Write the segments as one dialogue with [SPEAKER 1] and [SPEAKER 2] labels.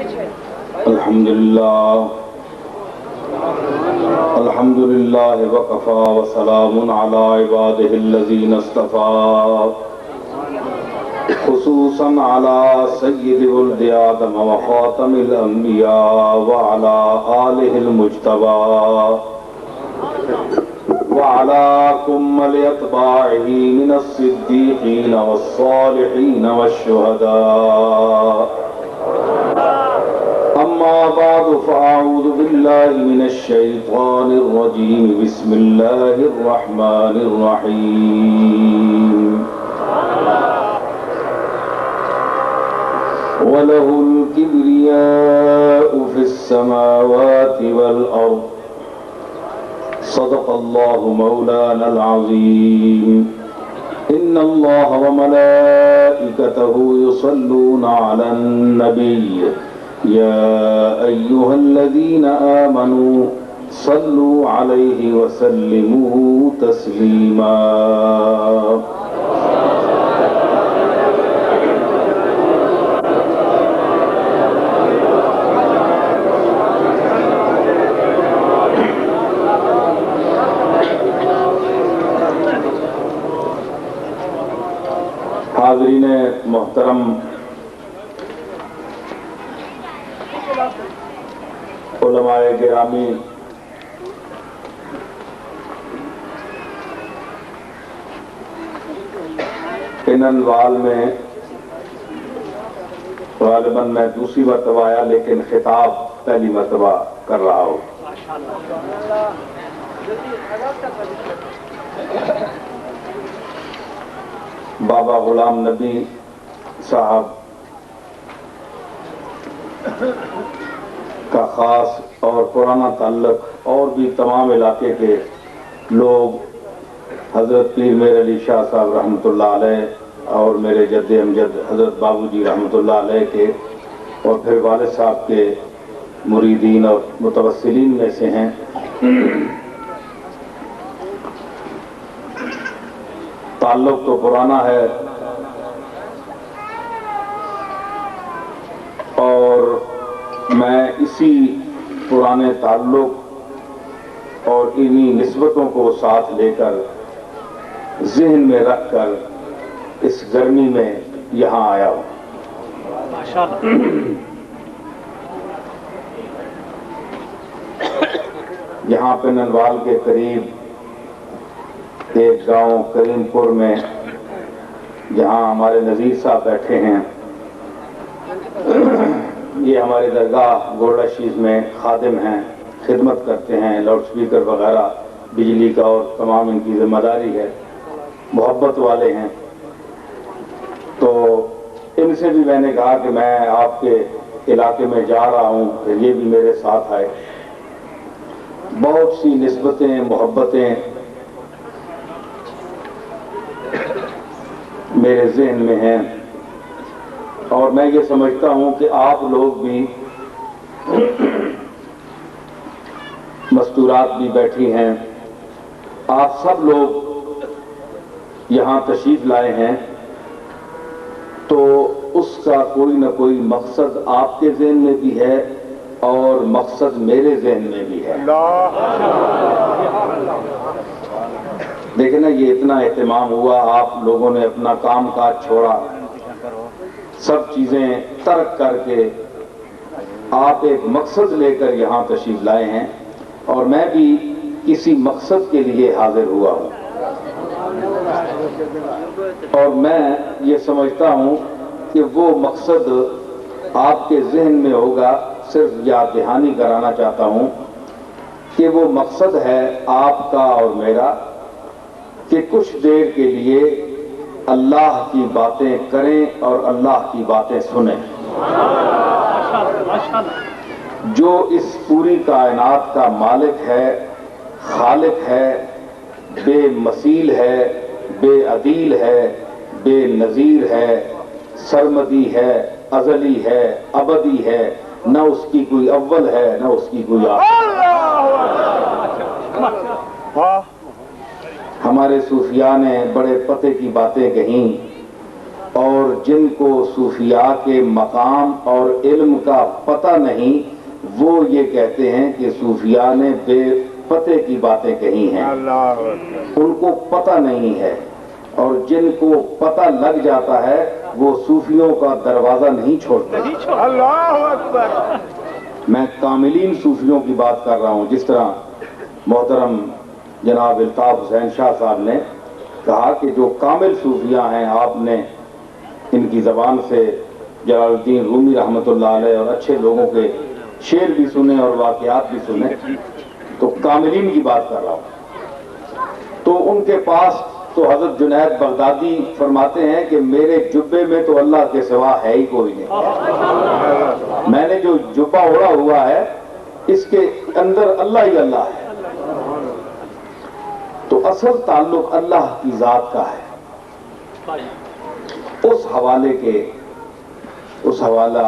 [SPEAKER 1] الحمد للہ وکفا وسلام علی عبادہ الذین اصطفى خصوصا علی سید ولد آدم وخاتم الانبیاء وعلی آلہ المجتبى وعلى كمل أتباعه من الصديقين والصالحين والشهداء أما بعد فأعوذ بالله من الشيطان الرجيم بسم الله الرحمن الرحيم وله الكبرياء في السماوات والأرض صدق الله مولانا العظيم إن الله وملائكته يصلون على النبي يا أيها الذين آمنوا صلوا عليه وسلموا تسليما حاضرین محترم، علماء گرامی، انوال میں غالباً میں دوسری مرتبہ آیا، لیکن خطاب پہلی مرتبہ کر رہا ہوں۔ بابا غلام نبی صاحب کا خاص اور پرانا تعلق، اور بھی تمام علاقے کے لوگ، حضرت پیر میر علی شاہ صاحب رحمۃ اللہ علیہ اور میرے جد امجد حضرت بابو جی رحمۃ اللہ علیہ کے، اور پھر والد صاحب کے مریدین اور متوسلین میں سے ہیں۔ تعلق تو پرانا ہے، اور میں اسی پرانے تعلق اور انہی نسبتوں کو ساتھ لے کر، ذہن میں رکھ کر اس گرمی میں یہاں آیا ہوں۔ یہاں پہ ننوال کے قریب ایک گاؤں کریم پور میں، جہاں ہمارے نذیر صاحب بیٹھے ہیں، یہ ہماری درگاہ گوڑا شیز میں خادم ہیں، خدمت کرتے ہیں، لاؤڈ سپیکر وغیرہ، بجلی کا اور تمام ان کی ذمہ داری ہے، محبت والے ہیں۔ تو ان سے بھی میں نے کہا کہ میں آپ کے علاقے میں جا رہا ہوں، پھر یہ بھی میرے ساتھ آئے۔ بہت سی نسبتیں، محبتیں میرے ذہن میں ہیں، اور میں یہ سمجھتا ہوں کہ آپ لوگ بھی، مستورات بھی بیٹھی ہیں، آپ سب لوگ یہاں تشریف لائے ہیں، تو اس کا کوئی نہ کوئی مقصد آپ کے ذہن میں بھی ہے اور مقصد میرے ذہن میں بھی ہے۔ دیکھیں نا، یہ اتنا اہتمام ہوا، آپ لوگوں نے اپنا کام کاج چھوڑا، سب چیزیں ترک کر کے آپ ایک مقصد لے کر یہاں تشریف لائے ہیں، اور میں بھی کسی مقصد کے لیے حاضر ہوا ہوں۔ اور میں یہ سمجھتا ہوں کہ وہ مقصد آپ کے ذہن میں ہوگا، صرف یاد دہانی کرانا چاہتا ہوں کہ وہ مقصد ہے آپ کا اور میرا، کہ کچھ دیر کے لیے اللہ کی باتیں کریں اور اللہ کی باتیں سنیں۔ جو اس پوری کائنات کا مالک ہے، خالق ہے، بے مثیل ہے، بے عدیل ہے، بے نظیر ہے، سرمدی ہے، ازلی ہے، ابدی ہے، نہ اس کی کوئی اول ہے نہ اس کی کوئی آخر۔ ہمارے صوفیاء نے بڑے پتے کی باتیں کہیں اور جن کو صوفیاء کے مقام اور علم کا پتہ نہیں وہ یہ کہتے ہیں کہ صوفیاء نے بے پتے کی باتیں کہی ہیں، ان کو پتہ نہیں ہے، اور جن کو پتہ لگ جاتا ہے وہ صوفیوں کا دروازہ نہیں چھوڑتے۔
[SPEAKER 2] اللہ اکبر۔
[SPEAKER 1] میں کاملین صوفیوں کی بات کر رہا ہوں، جس طرح محترم جناب الطاف حسین شاہ صاحب نے کہا کہ جو کامل صوفیاء ہیں، آپ نے ان کی زبان سے جلال الدین رومی رحمۃ اللہ علیہ اور اچھے لوگوں کے شعر بھی سنے اور واقعات بھی سنے، تو کاملین کی بات کر رہا ہوں۔ تو ان کے پاس تو حضرت جنید بغدادی فرماتے ہیں کہ میرے جبے میں تو اللہ کے سوا ہے ہی کوئی نہیں، میں نے جو جبہ اوڑھا ہوا ہے اس کے اندر اللہ ہی اللہ ہے۔ تو اصل تعلق اللہ کی ذات کا ہے۔ اس حوالہ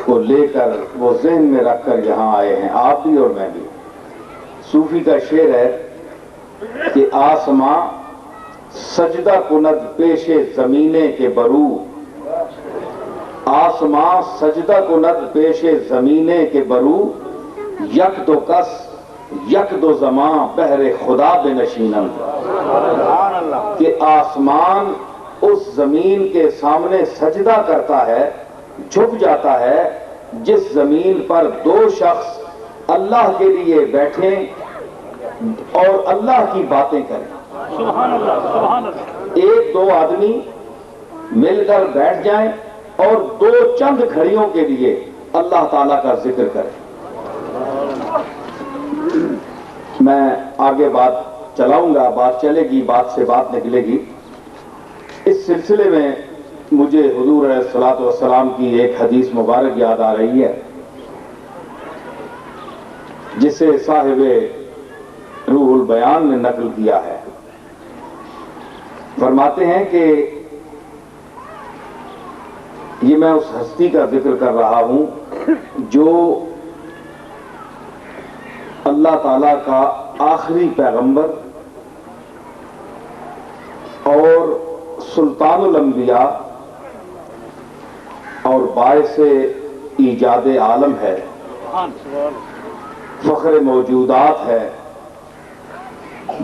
[SPEAKER 1] کو لے کر وہ ذہن میں رکھ کر یہاں آئے ہیں، آپ بھی اور میں بھی۔ صوفی کا شعر ہے کہ آسماں سجدہ کند پیش زمینے کے برو، آسماں سجدہ کند پیش زمینے کے برو، یک دو کس یک دو زماں بہر خدا بے نشینم، کہ آسمان اس زمین کے سامنے سجدہ کرتا ہے، جھک جاتا ہے، جس زمین پر دو شخص اللہ کے لیے بیٹھیں اور اللہ کی باتیں کریں۔
[SPEAKER 2] سبحان اللہ، سبحان اللہ۔
[SPEAKER 1] ایک دو آدمی مل کر بیٹھ جائیں اور دو چند گھڑیوں کے لیے اللہ تعالیٰ کا ذکر کریں۔ میں آگے بات چلاؤں گا، بات چلے گی، بات سے بات نکلے گی۔ اس سلسلے میں مجھے حضور علیہ الصلوۃ والسلام کی ایک حدیث مبارک یاد آ رہی ہے، جسے صاحب روح البیان نے نقل کیا ہے۔ فرماتے ہیں کہ یہ میں اس ہستی کا ذکر کر رہا ہوں جو اللہ تعالیٰ کا آخری پیغمبر اور سلطان الانبیاء اور باعث ایجاد عالم ہے، فخر موجودات ہے،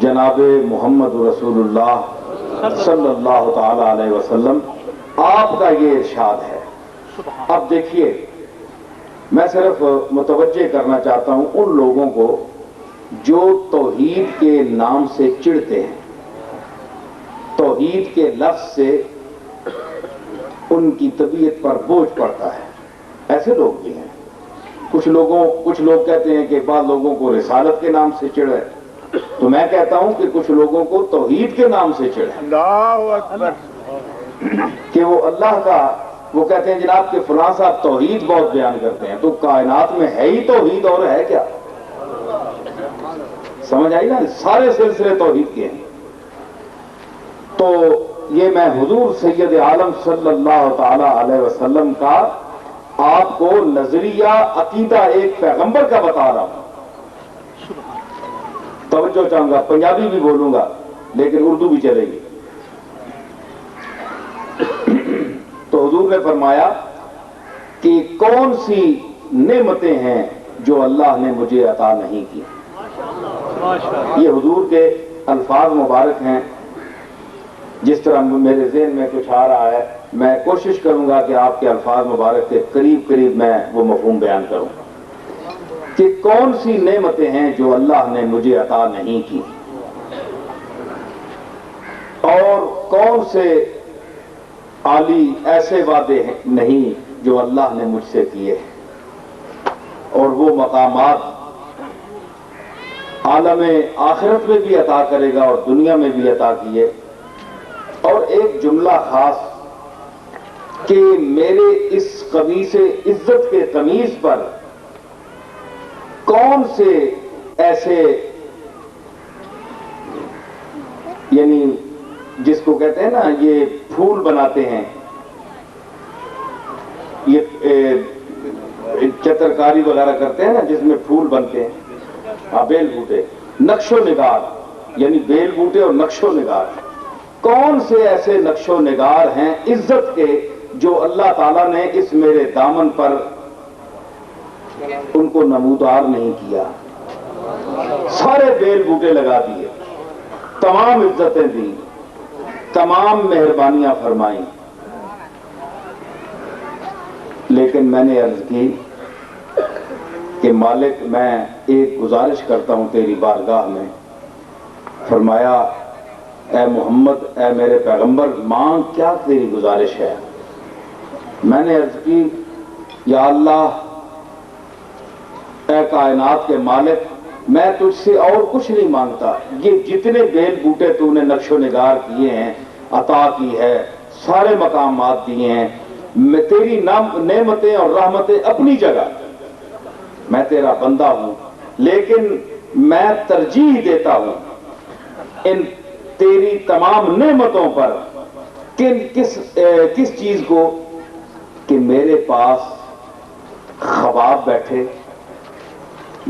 [SPEAKER 1] جناب محمد رسول اللہ صلی اللہ تعالی علیہ وسلم، آپ کا یہ ارشاد ہے۔ اب دیکھیے، میں صرف متوجہ کرنا چاہتا ہوں ان لوگوں کو جو توحید کے نام سے چڑھتے ہیں، توحید کے لفظ سے ان کی طبیعت پر بوجھ پڑتا ہے۔ ایسے لوگ بھی ہیں، کچھ لوگ کہتے ہیں کہ بعض لوگوں کو رسالت کے نام سے چڑھ ہے، تو میں کہتا ہوں کہ کچھ لوگوں کو توحید کے نام سے چڑھ ہے،
[SPEAKER 2] اللہ اکبر،
[SPEAKER 1] کہ وہ اللہ کا، وہ کہتے ہیں جناب کہ فلاں صاحب توحید بہت بیان کرتے ہیں، تو کائنات میں ہے ہی توحید اور ہے کیا؟ سمجھ آئی نا، سارے سلسلے توحید کے ہیں۔ تو یہ میں حضور سید عالم صلی اللہ تعالی علیہ وسلم کا آپ کو نظریہ عقیدہ ایک پیغمبر کا بتا رہا ہوں۔ توجہ چاہوں گا، پنجابی بھی بولوں گا لیکن اردو بھی چلے گی۔ تو حضور نے فرمایا کہ کون سی نعمتیں ہیں جو اللہ نے مجھے عطا نہیں کی۔ یہ حضور کے الفاظ مبارک ہیں۔ جس طرح میرے ذہن میں کچھ آ رہا ہے، میں کوشش کروں گا کہ آپ کے الفاظ مبارک کے قریب میں وہ مفہوم بیان کروں کہ کون سی نعمتیں ہیں جو اللہ نے مجھے عطا نہیں کی، اور کون سے عالی ایسے وعدے نہیں جو اللہ نے مجھ سے کیے، اور وہ مقامات عالم آخرت میں بھی عطا کرے گا اور دنیا میں بھی عطا کیے۔ اور ایک جملہ خاص کہ میرے اس قمیص عزت کے قمیص پر کون سے ایسے، یعنی جس کو کہتے ہیں نا یہ پھول بناتے ہیں، یہ چترکاری وغیرہ کرتے ہیں نا جس میں پھول بنتے ہیں، بیل بوٹے، نقش و نگار، یعنی بیل بوٹے اور نقش و نگار، کون سے ایسے نقش و نگار ہیں عزت کے جو اللہ تعالیٰ نے اس میرے دامن پر ان کو نمودار نہیں کیا؟ سارے بیل بوٹے لگا دیے، تمام عزتیں دی، تمام مہربانیاں فرمائیں، لیکن میں نے عرض کی کہ مالک میں ایک گزارش کرتا ہوں تیری بارگاہ میں۔ فرمایا اے محمد، اے میرے پیغمبر، مانگ، کیا تیری گزارش ہے؟ میں نے عرض کی یا اللہ، اے کائنات کے مالک، میں تجھ سے اور کچھ نہیں مانگتا، یہ جتنے بیل بوٹے تو نے نقش و نگار کیے ہیں، عطا کی ہے، سارے مقامات دیے ہیں، میں تیری نعمتیں اور رحمتیں اپنی جگہ، میں تیرا بندہ ہوں، لیکن میں ترجیح دیتا ہوں ان تیری تمام نعمتوں پر کس چیز کو کہ میرے پاس خباب بیٹھے،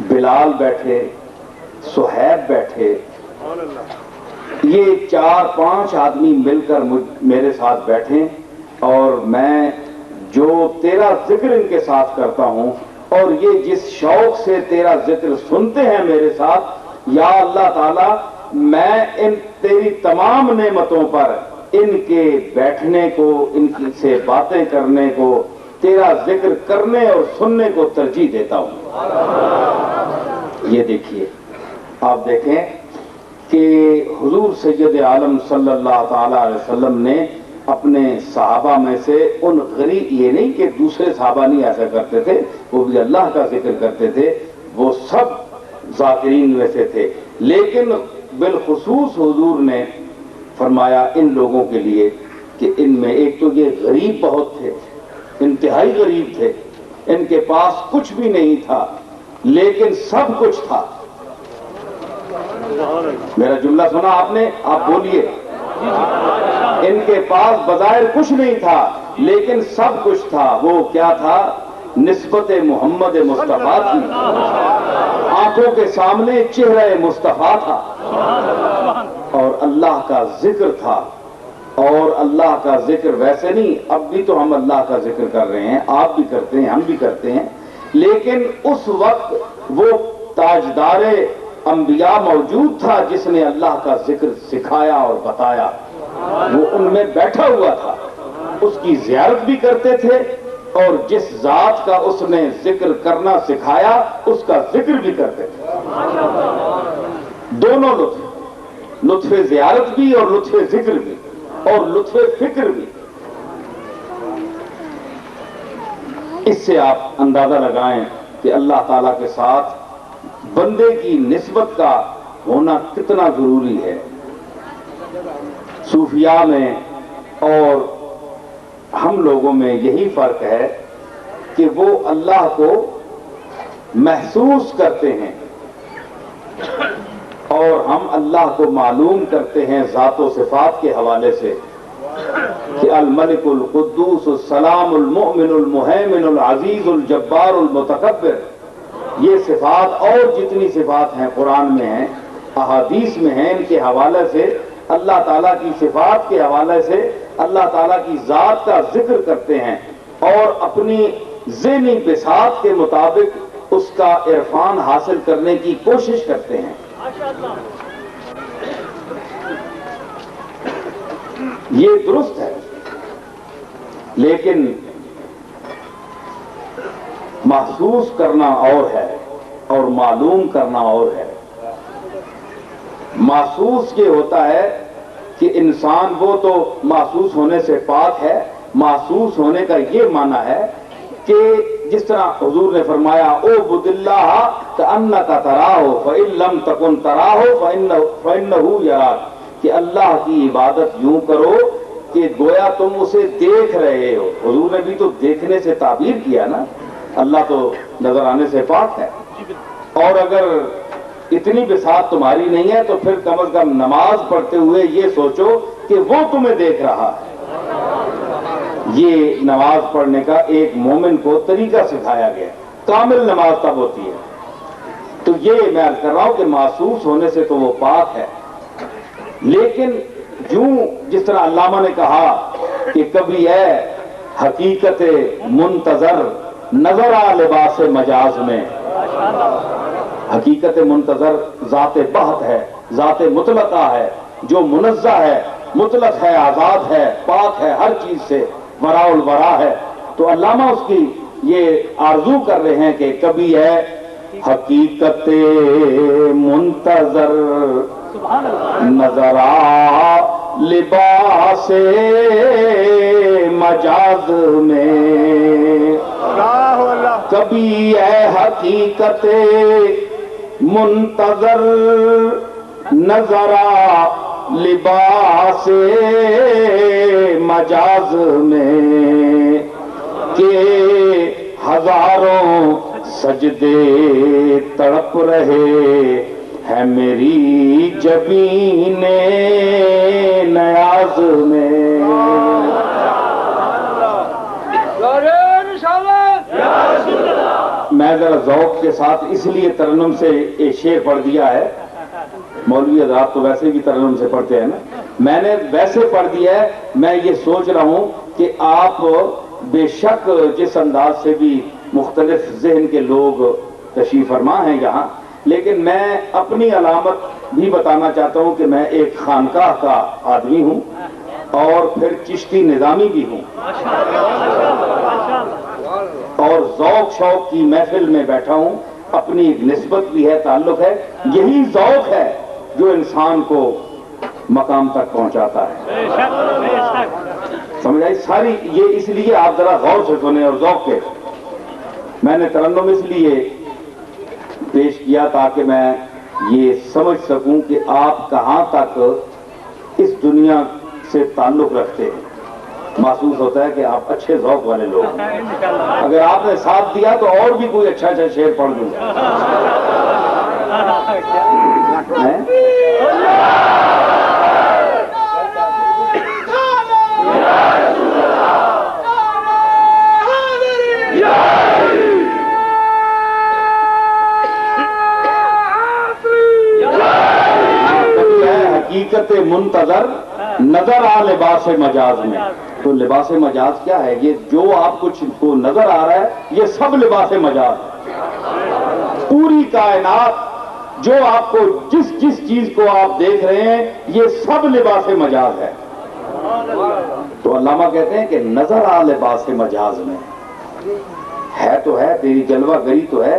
[SPEAKER 1] بلال بیٹھے، صہیب بیٹھے، یہ 4-5 آدمی مل کر میرے ساتھ بیٹھیں اور میں جو تیرا ذکر ان کے ساتھ کرتا ہوں اور یہ جس شوق سے تیرا ذکر سنتے ہیں میرے ساتھ، یا اللہ تعالیٰ میں ان تیری تمام نعمتوں پر ان کے بیٹھنے کو، ان سے باتیں کرنے کو، تیرا ذکر کرنے اور سننے کو ترجیح دیتا ہوں۔ یہ دیکھیے، آپ دیکھیں کہ حضور سید عالم صلی اللہ تعالی علیہ وسلم نے اپنے صحابہ میں سے ان غریب، یہ نہیں کہ دوسرے صحابہ نہیں ایسا کرتے تھے، وہ بھی اللہ کا ذکر کرتے تھے، وہ سب ذاکرین میں سے تھے، لیکن بالخصوص حضور نے فرمایا ان لوگوں کے لیے کہ ان میں ایک تو یہ غریب بہت تھے، انتہائی غریب تھے، ان کے پاس کچھ بھی نہیں تھا لیکن سب کچھ تھا۔ میرا جملہ سنا آپ نے؟ آپ بولیے۔ ان کے پاس بظاہر کچھ نہیں تھا لیکن سب کچھ تھا۔ وہ کیا تھا؟ نسبت محمد مصطفیٰ تھی، آنکھوں کے سامنے چہرہ مصطفیٰ تھا، اور اللہ کا ذکر تھا۔ اور اللہ کا ذکر ویسے نہیں، اب بھی تو ہم اللہ کا ذکر کر رہے ہیں، آپ بھی کرتے ہیں، ہم بھی کرتے ہیں، لیکن اس وقت وہ تاجدار انبیاء موجود تھا جس نے اللہ کا ذکر سکھایا اور بتایا، وہ ان میں بیٹھا ہوا تھا، اس کی زیارت بھی کرتے تھے اور جس ذات کا اس نے ذکر کرنا سکھایا اس کا ذکر بھی کرتے تھے۔ دونوں لطف زیارت بھی اور لطف ذکر بھی اور لطف فکر بھی۔ اس سے آپ اندازہ لگائیں کہ اللہ تعالیٰ کے ساتھ بندے کی نسبت کا ہونا کتنا ضروری ہے۔ صوفیاء میں اور ہم لوگوں میں یہی فرق ہے کہ وہ اللہ کو محسوس کرتے ہیں اور ہم اللہ کو معلوم کرتے ہیں ذات و صفات کے حوالے سے کہ الملک القدوس السلام المؤمن المہیمن العزیز الجبار المتکبر، یہ صفات اور جتنی صفات ہیں قرآن میں ہیں، احادیث میں ہیں، ان کے حوالے سے اللہ تعالیٰ کی صفات کے حوالے سے اللہ تعالیٰ کی ذات کا ذکر کرتے ہیں اور اپنی ذہنی بساط کے مطابق اس کا عرفان حاصل کرنے کی کوشش کرتے ہیں۔ یہ درست ہے، لیکن محسوس کرنا اور ہے اور معلوم کرنا اور ہے۔ محسوس یہ ہوتا ہے کہ انسان وہ تو محسوس ہونے سے پاک ہے، محسوس ہونے کا یہ معنی ہے کہ جس طرح حضور نے فرمایا اعبد اللہ کأنک تراہ فإن لم تکن تراہ فإنہ یراک، کہ اللہ کی عبادت یوں کرو کہ گویا تم اسے دیکھ رہے ہو۔ حضور نے بھی تو دیکھنے سے تعبیر کیا نا، اللہ تو نظر آنے سے پاک ہے، اور اگر اتنی بساط تمہاری نہیں ہے تو پھر کم از کم نماز پڑھتے ہوئے یہ سوچو کہ وہ تمہیں دیکھ رہا ہے۔ یہ نماز پڑھنے کا ایک مومن کو طریقہ سکھایا گیا، کامل نماز تب ہوتی ہے۔ تو یہ میں عرض کر رہا ہوں کہ محسوس ہونے سے تو وہ پاک ہے، لیکن یوں جس طرح علامہ نے کہا کہ کبھی ہے حقیقت منتظر نظر آ لباس مجاز میں. حقیقت منتظر ذات بہت ہے، ذات مطلقہ ہے، جو منزہ ہے، مطلق ہے، آزاد ہے، پاک ہے، ہر چیز سے وراء الورا ہے. تو علامہ اس کی یہ آرزو کر رہے ہیں کہ کبھی ہے حقیقت منتظر نظر آ لباس مجاز میں. کبھی ہے حقیقت منتظر نظر آ لباس مجاز میں کہ ہزاروں سجدے تڑپ رہے ہے میری جبین نیاز میں. میں ذرا ذوق کے ساتھ اس لیے ترنم سے ایک شعر پڑھ دیا ہے. مولوی حضرات تو ویسے بھی ترنم سے پڑھتے ہیں نا، میں نے ویسے پڑھ دیا ہے. میں یہ سوچ رہا ہوں کہ آپ بے شک جس انداز سے بھی مختلف ذہن کے لوگ تشریف فرما ہیں یہاں، لیکن میں اپنی علامت بھی بتانا چاہتا ہوں کہ میں ایک خانقاہ کا آدمی ہوں اور پھر چشتی نظامی بھی ہوں، اور ذوق شوق کی محفل میں بیٹھا ہوں. اپنی نسبت بھی ہے، تعلق ہے. یہی ذوق ہے جو انسان کو مقام تک پہنچاتا ہے. سمجھ آئی ساری؟ یہ اس لیے آپ ذرا غور سے سنیں اور ذوق کے. میں نے ترنم اس لیے پیش کیا تاکہ میں یہ سمجھ سکوں کہ آپ کہاں تک اس دنیا سے تعلق رکھتے ہیں. محسوس ہوتا ہے کہ آپ اچھے ذوق والے لوگ ہیں. اگر آپ نے ساتھ دیا تو اور بھی کوئی اچھا اچھا شعر پڑھ دوں گا. حقیقت منتظر نظر آ لباس مجاز میں. تو لباس مجاز کیا ہے؟ یہ جو آپ کو نظر آ رہا ہے یہ سب لباس مجاز ہے. پوری کائنات جو آپ کو جس چیز کو آپ دیکھ رہے ہیں یہ سب لباس مجاز ہے. تو علامہ کہتے ہیں کہ نظر آ لباس مجاز میں ہے تو ہے، تیری جلوہ گری تو ہے.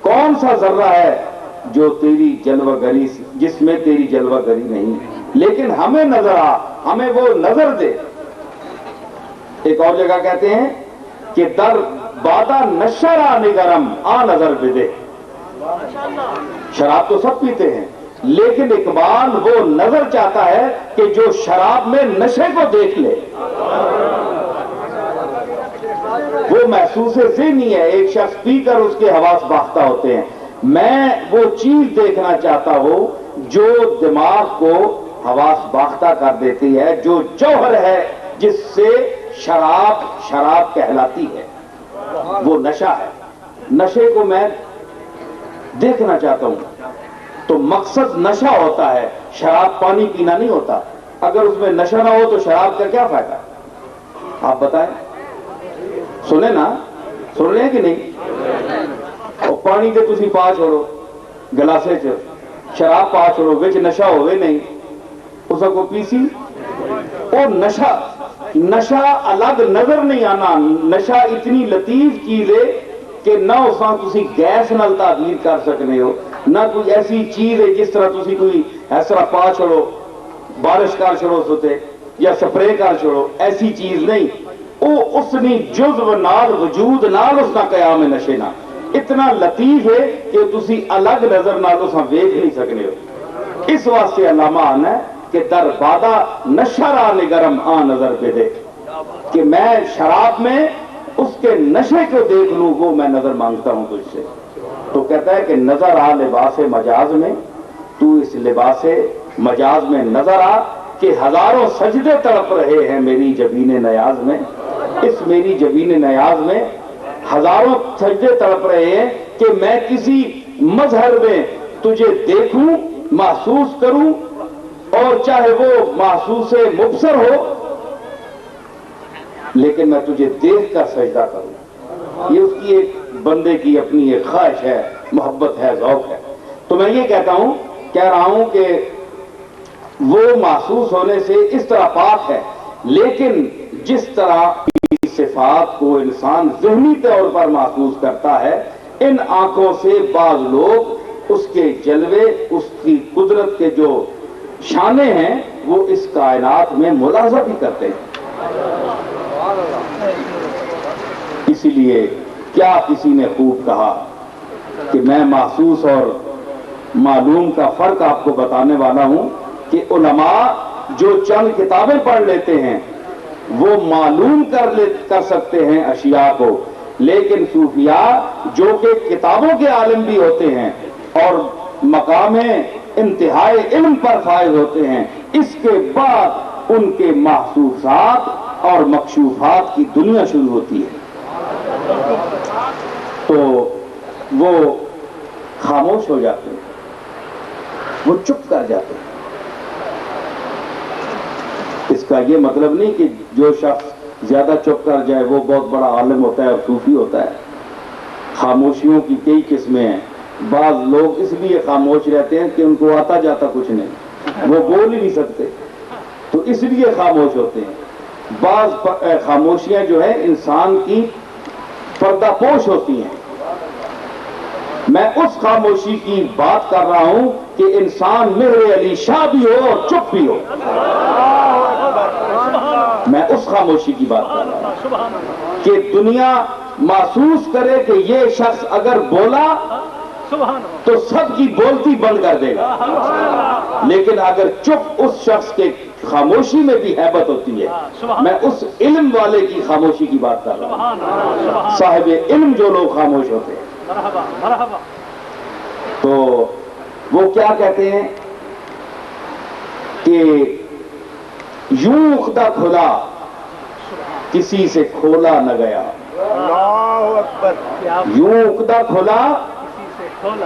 [SPEAKER 1] کون سا ذرہ ہے جو تیری جلوہ گری، جس میں تیری جلوہ گری نہیں، لیکن ہمیں نظر آ، ہمیں وہ نظر دے. ایک اور جگہ کہتے ہیں کہ در بادہ نشرا نگرم آ نظر بدے. شراب تو سب پیتے ہیں لیکن اقبال وہ نظر چاہتا ہے کہ جو شراب میں نشے کو دیکھ لے. وہ محسوس ذہنی ہے. ایک شخص پی کر اس کے حواس باختہ ہوتے ہیں. میں وہ چیز دیکھنا چاہتا ہوں جو دماغ کو حواس باختہ کر دیتی ہے، جو جوہر ہے جس سے شراب کہلاتی ہے. وہ نشہ ہے. نشے کو میں دیکھنا چاہتا ہوں. تو مقصد نشہ ہوتا ہے، شراب پانی پینا نہیں ہوتا. اگر اس میں نشہ نہ ہو تو شراب کا کیا فائدہ؟ آپ بتائیں. سنیں نا، سن رہے ہیں کہ نہیں؟ اور پانی کے تسی پا چھوڑو گلاسے چ، شراب پا چھوڑو وچ نشہ ہوئے نہیں، اس کو پیسی. اور نشہ الگ نظر نہیں آنا. نشہ اتنی لطیف چیز ہے کہ نہ اس تسی گیس نال تعبیر کر سکنے ہو، نہ کوئی ایسی چیز ہے جس طرح تسی کوئی اس طرح پا چھوڑو، بارش کر چھوڑو ستے یا سپرے کر چھوڑو، ایسی چیز نہیں. وہ اس نے جزو نال وجود نال اس کا قیام نشے نہ اتنا لطیف ہے کہ تسی الگ نظر نال اس ویکھ نہیں سکنے ہو. اس واسطے علامہ آنا ہے کہ در بادہ نشرا نگرم آ نظر پہ دے، کہ میں شراب میں اس کے نشے کو دیکھ لوں، وہ میں نظر مانگتا ہوں تجھ سے. تو کہتا ہے کہ نظر آ لباس مجاز میں، تو اس لباس مجاز میں نظر آ کہ ہزاروں سجدے تڑپ رہے ہیں میری جبین نیاز میں. اس میری جبین نیاز میں ہزاروں سجدے تڑپ رہے ہیں کہ میں کسی مظہر میں تجھے دیکھوں، محسوس کروں اور چاہے وہ محسوس مبصر ہو، لیکن میں تجھے دیکھ کر سجدہ کروں. یہ اس کی ایک بندے کی اپنی ایک خواہش ہے، محبت ہے، ذوق ہے. تو میں یہ کہہ رہا ہوں کہ وہ محسوس ہونے سے اس طرح پاک ہے، لیکن جس طرح کی صفات کو انسان ذہنی طور پر محسوس کرتا ہے، ان آنکھوں سے بعض لوگ اس کے جلوے، اس کی قدرت کے جو شانے ہیں، وہ اس کائنات میں ملاحظہ بھی کرتے ہیں. اسی لیے کیا کسی نے خوب کہا کہ میں محسوس اور معلوم کا فرق آپ کو بتانے والا ہوں کہ علماء جو چند کتابیں پڑھ لیتے ہیں وہ معلوم کر سکتے ہیں اشیاء کو، لیکن صوفیاء جو کہ کتابوں کے عالم بھی ہوتے ہیں اور مقام انتہائی علم پر فائز ہوتے ہیں، اس کے بعد ان کے محسوسات اور مکشوفات کی دنیا شروع ہوتی ہے، تو وہ خاموش ہو جاتے ہیں، وہ چپ کر جاتے ہیں. اس کا یہ مطلب نہیں کہ جو شخص زیادہ چپ کر جائے وہ بہت بڑا عالم ہوتا ہے اور صوفی ہوتا ہے. خاموشیوں کی کئی قسمیں ہیں. بعض لوگ اس لیے خاموش رہتے ہیں کہ ان کو آتا جاتا کچھ نہیں، وہ بول ہی نہیں سکتے، تو اس لیے خاموش ہوتے ہیں. بعض خاموشیاں جو ہیں انسان کی پردہ پوش ہوتی ہیں. میں اس خاموشی کی بات کر رہا ہوں کہ انسان مہر علی شاہ بھی ہو اور چپ بھی ہو. میں اس خاموشی کی بات کر رہا ہوں کہ دنیا محسوس کرے کہ یہ شخص اگر بولا تو سب کی بولتی بند کر دے گا، لیکن اگر چپ اس شخص کے خاموشی میں بھی ہیبت ہوتی ہے. میں اس علم والے کی خاموشی کی بات کر رہا ہوں. صاحب علم جو لوگ خاموش ہوتے ہیں تو وہ کیا کہتے ہیں کہ یوں عقدہ کھلا کسی سے کھولا نہ گیا.
[SPEAKER 2] اللہ اکبر.
[SPEAKER 1] یوں عقدہ کھلا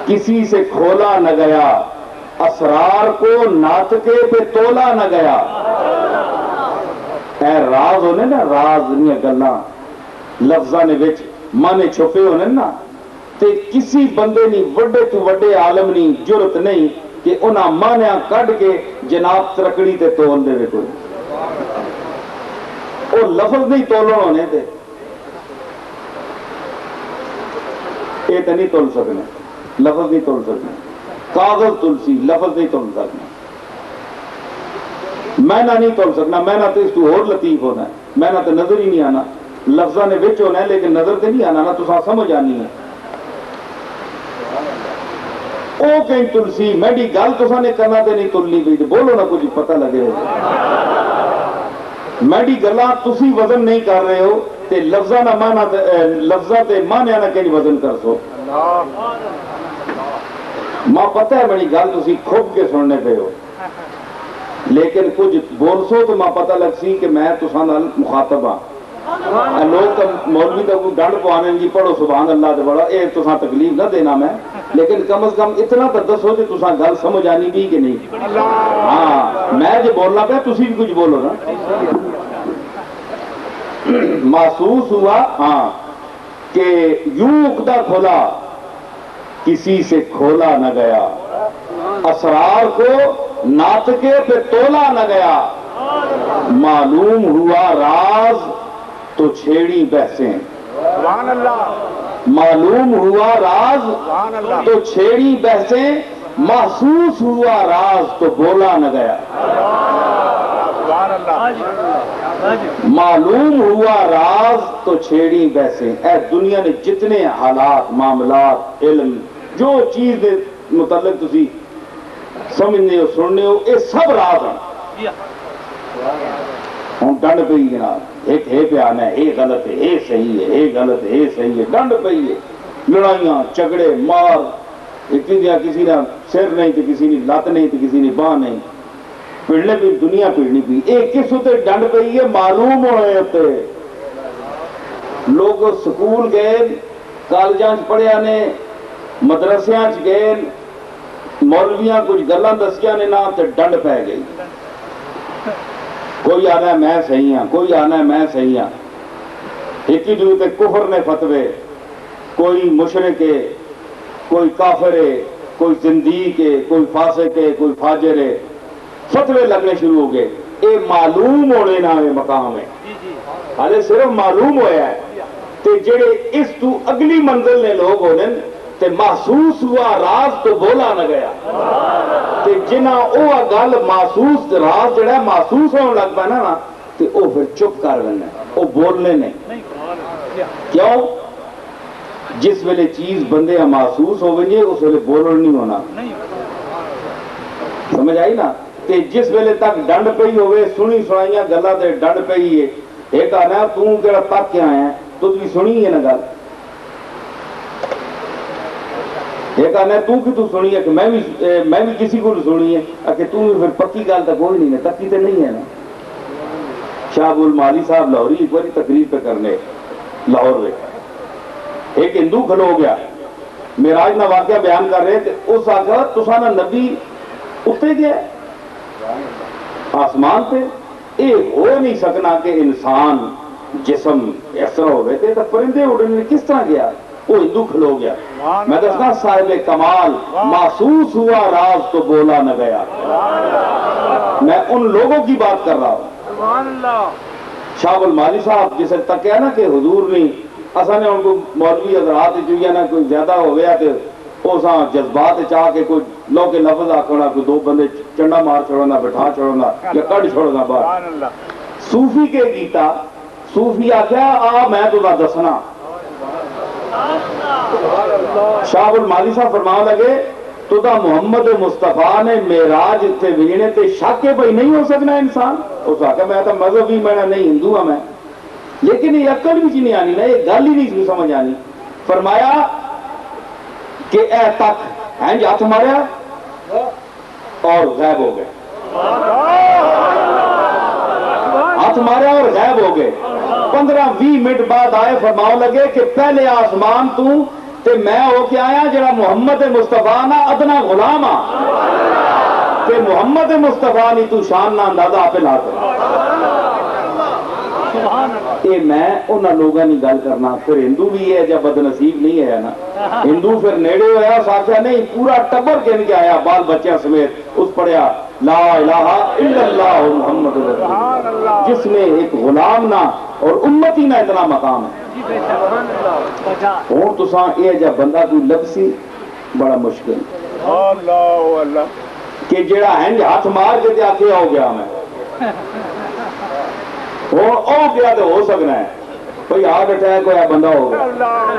[SPEAKER 1] کسی سے کھولا نہ گیا، اسرار کو ناطقے پہ تولا نہ گیا. اے راز ہونے نا، راز نہیں گلاں لفظاں نے وچ مانے چھپے ہونے نا، تے کسی بندے نہیں وڈے تو وڈے عالم نہیں جرت نہیں کہ انہاں مانیاں کڈ کے جناب ترکڑی تے تول دے. کوئی وہ لفظ نہیں تولن ہونے تے یہ تو نہیں تول سکنے، لفظ نہیں تول سکنے. کاغذ تلسی لفظ نہیں تول سکنا، میں نہ نہیں تول سکنا. میں نہ تو اس کو اور لطیف ہونا ہے، میں نہ تو نظر ہی نہیں آنا. لفظاں نے وچ ہونا ہے لیکن نظر تے نہیں آنا، نہ تو سمجھ آنی ہے. او کہیں تلسی میڈی گل تو نے کرنا تے نہیں تلنی بھی، بولو نہ کچھ پتہ لگے. میڈی گلاں تسی وزن نہیں کر رہے ہو تے لفظاں نہ مانا لفظاں تے مانیا نہ کہیں وزن کر سو. ماں پتہ ہے میری گل تسی کھب کے سننے پہ ہو، لیکن کچھ بول سو تو ماں پتہ لگ سی کہ میں تساں نال مخاطب ہاں. لوگ مولوی تو ڈنڈ پوانے جی پڑھو سبحان اللہ تے بڑا، اے تساں تکلیف نہ دینا میں، لیکن کم از کم اتنا تو دسو کہ تساں گل سمجھ آنی بھی کہ نہیں. ہاں میں جو بولنا پیا تسی بھی کچھ بولو نا. محسوس ہوا ہاں کہ یوں عقدہ کھلا کسی سے کھولا نہ گیا، اسرار کو ناطقے پہ تولا نہ گیا. معلوم ہوا راز تو چھیڑی بحثیں.
[SPEAKER 2] سبحان اللہ.
[SPEAKER 1] معلوم ہوا راز
[SPEAKER 2] سبحان اللہ.
[SPEAKER 1] تو چھیڑی بحثیں، محسوس ہوا راز تو بولا نہ گیا.
[SPEAKER 2] سبحان اللہ.
[SPEAKER 1] معلوم ہوا راز تو چھیڑی بحثیں. اے دنیا نے جتنے حالات، معاملات، علم، جو چیز دے متعلق تسی سمجھنے ہو سننے ہو، یہ سب راز ہیں. ہوں ڈنڈ پئی جناب ایک ہے پہ آنا ہے، یہ غلط ہے، یہ صحیح ہے، یہ غلط ہے، یہ صحیح ہے. ڈنڈ پئی ہے، لڑائیاں جھگڑے مار، کسی نے سر نہیں تو کسی نے لت نہیں تو کسی نے باہ نہیں، پڑنے پی دنیا پڑنی پی. ایک کس اتنے ڈنڈ پئی ہے معلوم ہوئے ہوتے. لوگ سکول گئے، کالجاں پڑھیا نے، مدرسیاں گئے، مولویاں کچھ گلاں دسیاں نے نا تے ڈنڈ پہ گئی. کوئی آنا ہے میں صحیح ہاں, کوئی آنا ہے میں صحیح ہاں. ایک ہی دوسرے کفر نے فتوے, کوئی مشرک ہے, کوئی کافر ہے, کوئی زندیق ہے, کوئی فاسق ہے, کوئی فاجر ہے, فتوے لگنے شروع ہو گئے. یہ معلوم ہونے نہ مقام ہے, ہالے صرف معلوم ہوا ہے تے جڑے اس تو اگلی منزل نے لوگ ہونے تے محسوس ہوا راز تو بولا نہ گیا. تے جنہ او گل محسوس راز جڑا محسوس ہونے لگ پا نا تے او پھر چپ کر لینا, او بولنے نہیں. کیوں؟ جس ویلے چیز بندے محسوس ہو گئی اس ویلے بولن نہیں ہونا. سمجھ آئی نا؟ تے جس ویلے تک ڈنڈ پئی ہوئے سنی سنائیاں گلاں تے ڈنڈ پئی ہے. ایک آنا توں کہڑا تک کے آیا ہے تو بھی سنی ہے نا گل. ایک آنا تو سنی ہے کہ میں بھی کسی کو سنی ہے کہ تو پھر پکی گل تو کوئی نہیں ہے, تکی تو نہیں ہے نا. شاہ ابو المعالی صاحب لاہوری ایک باری تقریر پہ کرنے لاہور میں, ایک ہندو کھلو گیا معراج نہ واقعہ بیان کر رہے تھے. اس آخر تساں نا نبی اتنے گیا آسمان پہ, یہ ہو نہیں سکنا کہ انسان جسم اس طرح ہوئے تھے تو پرندے اڑنے کس طرح گیا. وہ ہندو کھلو گیا. میں دسنا صاحب کمال محسوس ہوا راز تو بولا نہ گیا. میں ان لوگوں کی بات کر رہا ہوں. شاہ المعالی صاحب جسے تک ہے نا کہ حضور نہیں اصل نے ان کو مولوی حضرات جو نا کوئی زیادہ ہو گیا کہ اس جذبات چاہ کے کوئی لو کے لفظ آخنا, کوئی دو بندے چنڈا مار چھوڑنا, بٹھا چھوڑنا یا کڑ چھوڑنا باہر. صوفی کے گیتا صوفی آخیا آ میں تجھے دسنا. شاہ المعالی صاحب فرمان لگے تدا محمد مصطفیٰ نے معراج اتنے وینے تے شک ہے بھائی نہیں ہو سکنا انسان. اس آخر میں تو مذہبی میں نہیں ہندو ہوں میں, لیکن یہ عقل بھی نہیں آنی نا, یہ گل ہی نہیں سمجھ آنی. فرمایا کہ اے تک ہیں ہاتھ ماریا اور غائب ہو گئے, ہاتھ ماریا اور غائب ہو گئے. 15-20 منٹ بعد آئے فرماؤ لگے کہ پہلے آسمان تو تے میں ہو کے آیا جڑا محمد مصطفیٰ نا ادنا غلام آ تے محمد مصطفیٰ نہیں تو شان نہ اندازہ آپ لا کر. اے میں انہاں لوگاں نہیں گل کرنا. پھر ہندو بھی ہے جب بد نصیب نہیں ہے نا, ہندو پھر نیڑے ہویا ساکھیا نہیں پورا ٹبر کہن کے آیا بال بچیاں سمیت, اس پڑھیا لا الہ الا اللہ محمد رسول اللہ, جس میں ایک غلام نہ اور امتی نہ اتنا مقام ہے. ہوں تساں یہ جب بندہ کوئی لبسی بڑا مشکل کہ جڑا ہے ہاتھ مار کے تے آکھے ہو گیا میں او گیا تو ہو سکنا ہے کوئی آ بیٹھا ہے کوئی بندہ ہو گیا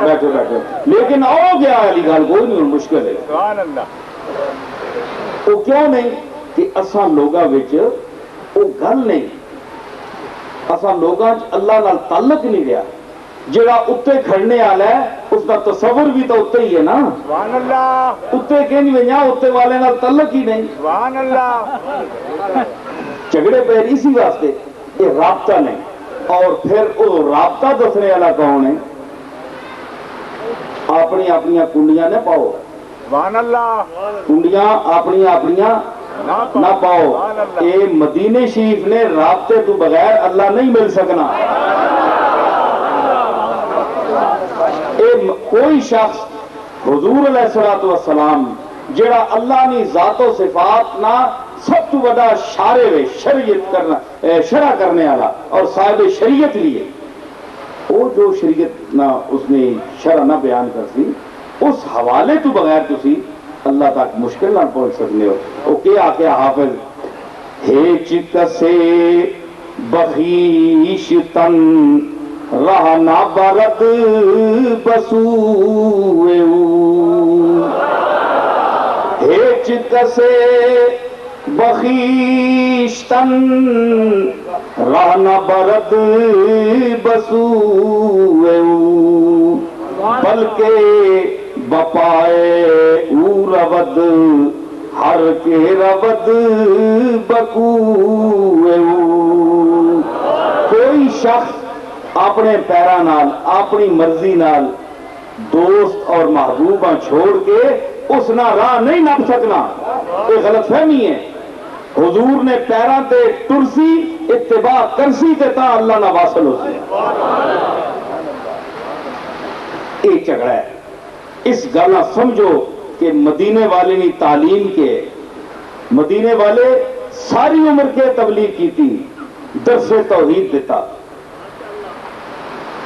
[SPEAKER 1] بیٹھے بیٹھے, لیکن او گیا والی گل کوئی نہیں, مشکل ہے. وہ کیوں نہیں کہ اساں لوگاں وچ وہ گل نہیں, اساں لوگاں اللہ نال تعلق نہیں رہا. جڑا اتنے کھڑنے والا ہے اس کا تصور بھی تو اتنے ہی ہے نا. اتنے کہ نہیں ہوئی اتنے والے نال تعلق ہی نہیں. جھگڑے پہ اسی واسطے یہ رابطہ نہیں. اور پھر وہ رابطہ دسنے والا کون ہے؟ اپنی اپنی کنڈیاں نہ پاؤ, کنڈیاں اپنی اپنیاں نہ پاؤ. یہ مدینے شریف نے رابطے تو بغیر اللہ نہیں مل سکنا. کوئی شخص حضور علیہ الصلوۃ والسلام جڑا اللہ نے ذات و صفات نہ سب تو بڑا شارع شریعت کرنا شرع کرنے والا اور صاحب شریعت لیے, وہ جو شریعت نہ اس نے شرع نہ بیان کر سی اس حوالے تو بغیر تسی اللہ تک مشکل نہ پہنچ سکتے ہو. وہ کیا کہ حافظ ہیچ کسے بخیش تن رہنا برد بسوئے ہیچ کسے بخیشتن رہنا برد بسوئے بلکہ بپائے او رود ہر کے رود بکوئے. کوئی شخص اپنے پیرا نال اپنی مرضی نال دوست اور محبوبہ چھوڑ کے اس نہ راہ نہیں نپ سکنا، یہ غلط فہمی ہے۔ حضور نے پیراں تے ٹرسی اتباع کرسی تے تا اللہ نہ واصل ہو سی، یہ جھگڑا ہے۔ اس گل سمجھو کہ مدینے والے نے تعلیم کے، مدینے والے ساری عمر کے تبلیغ کی تھی، درس توحید دیتا،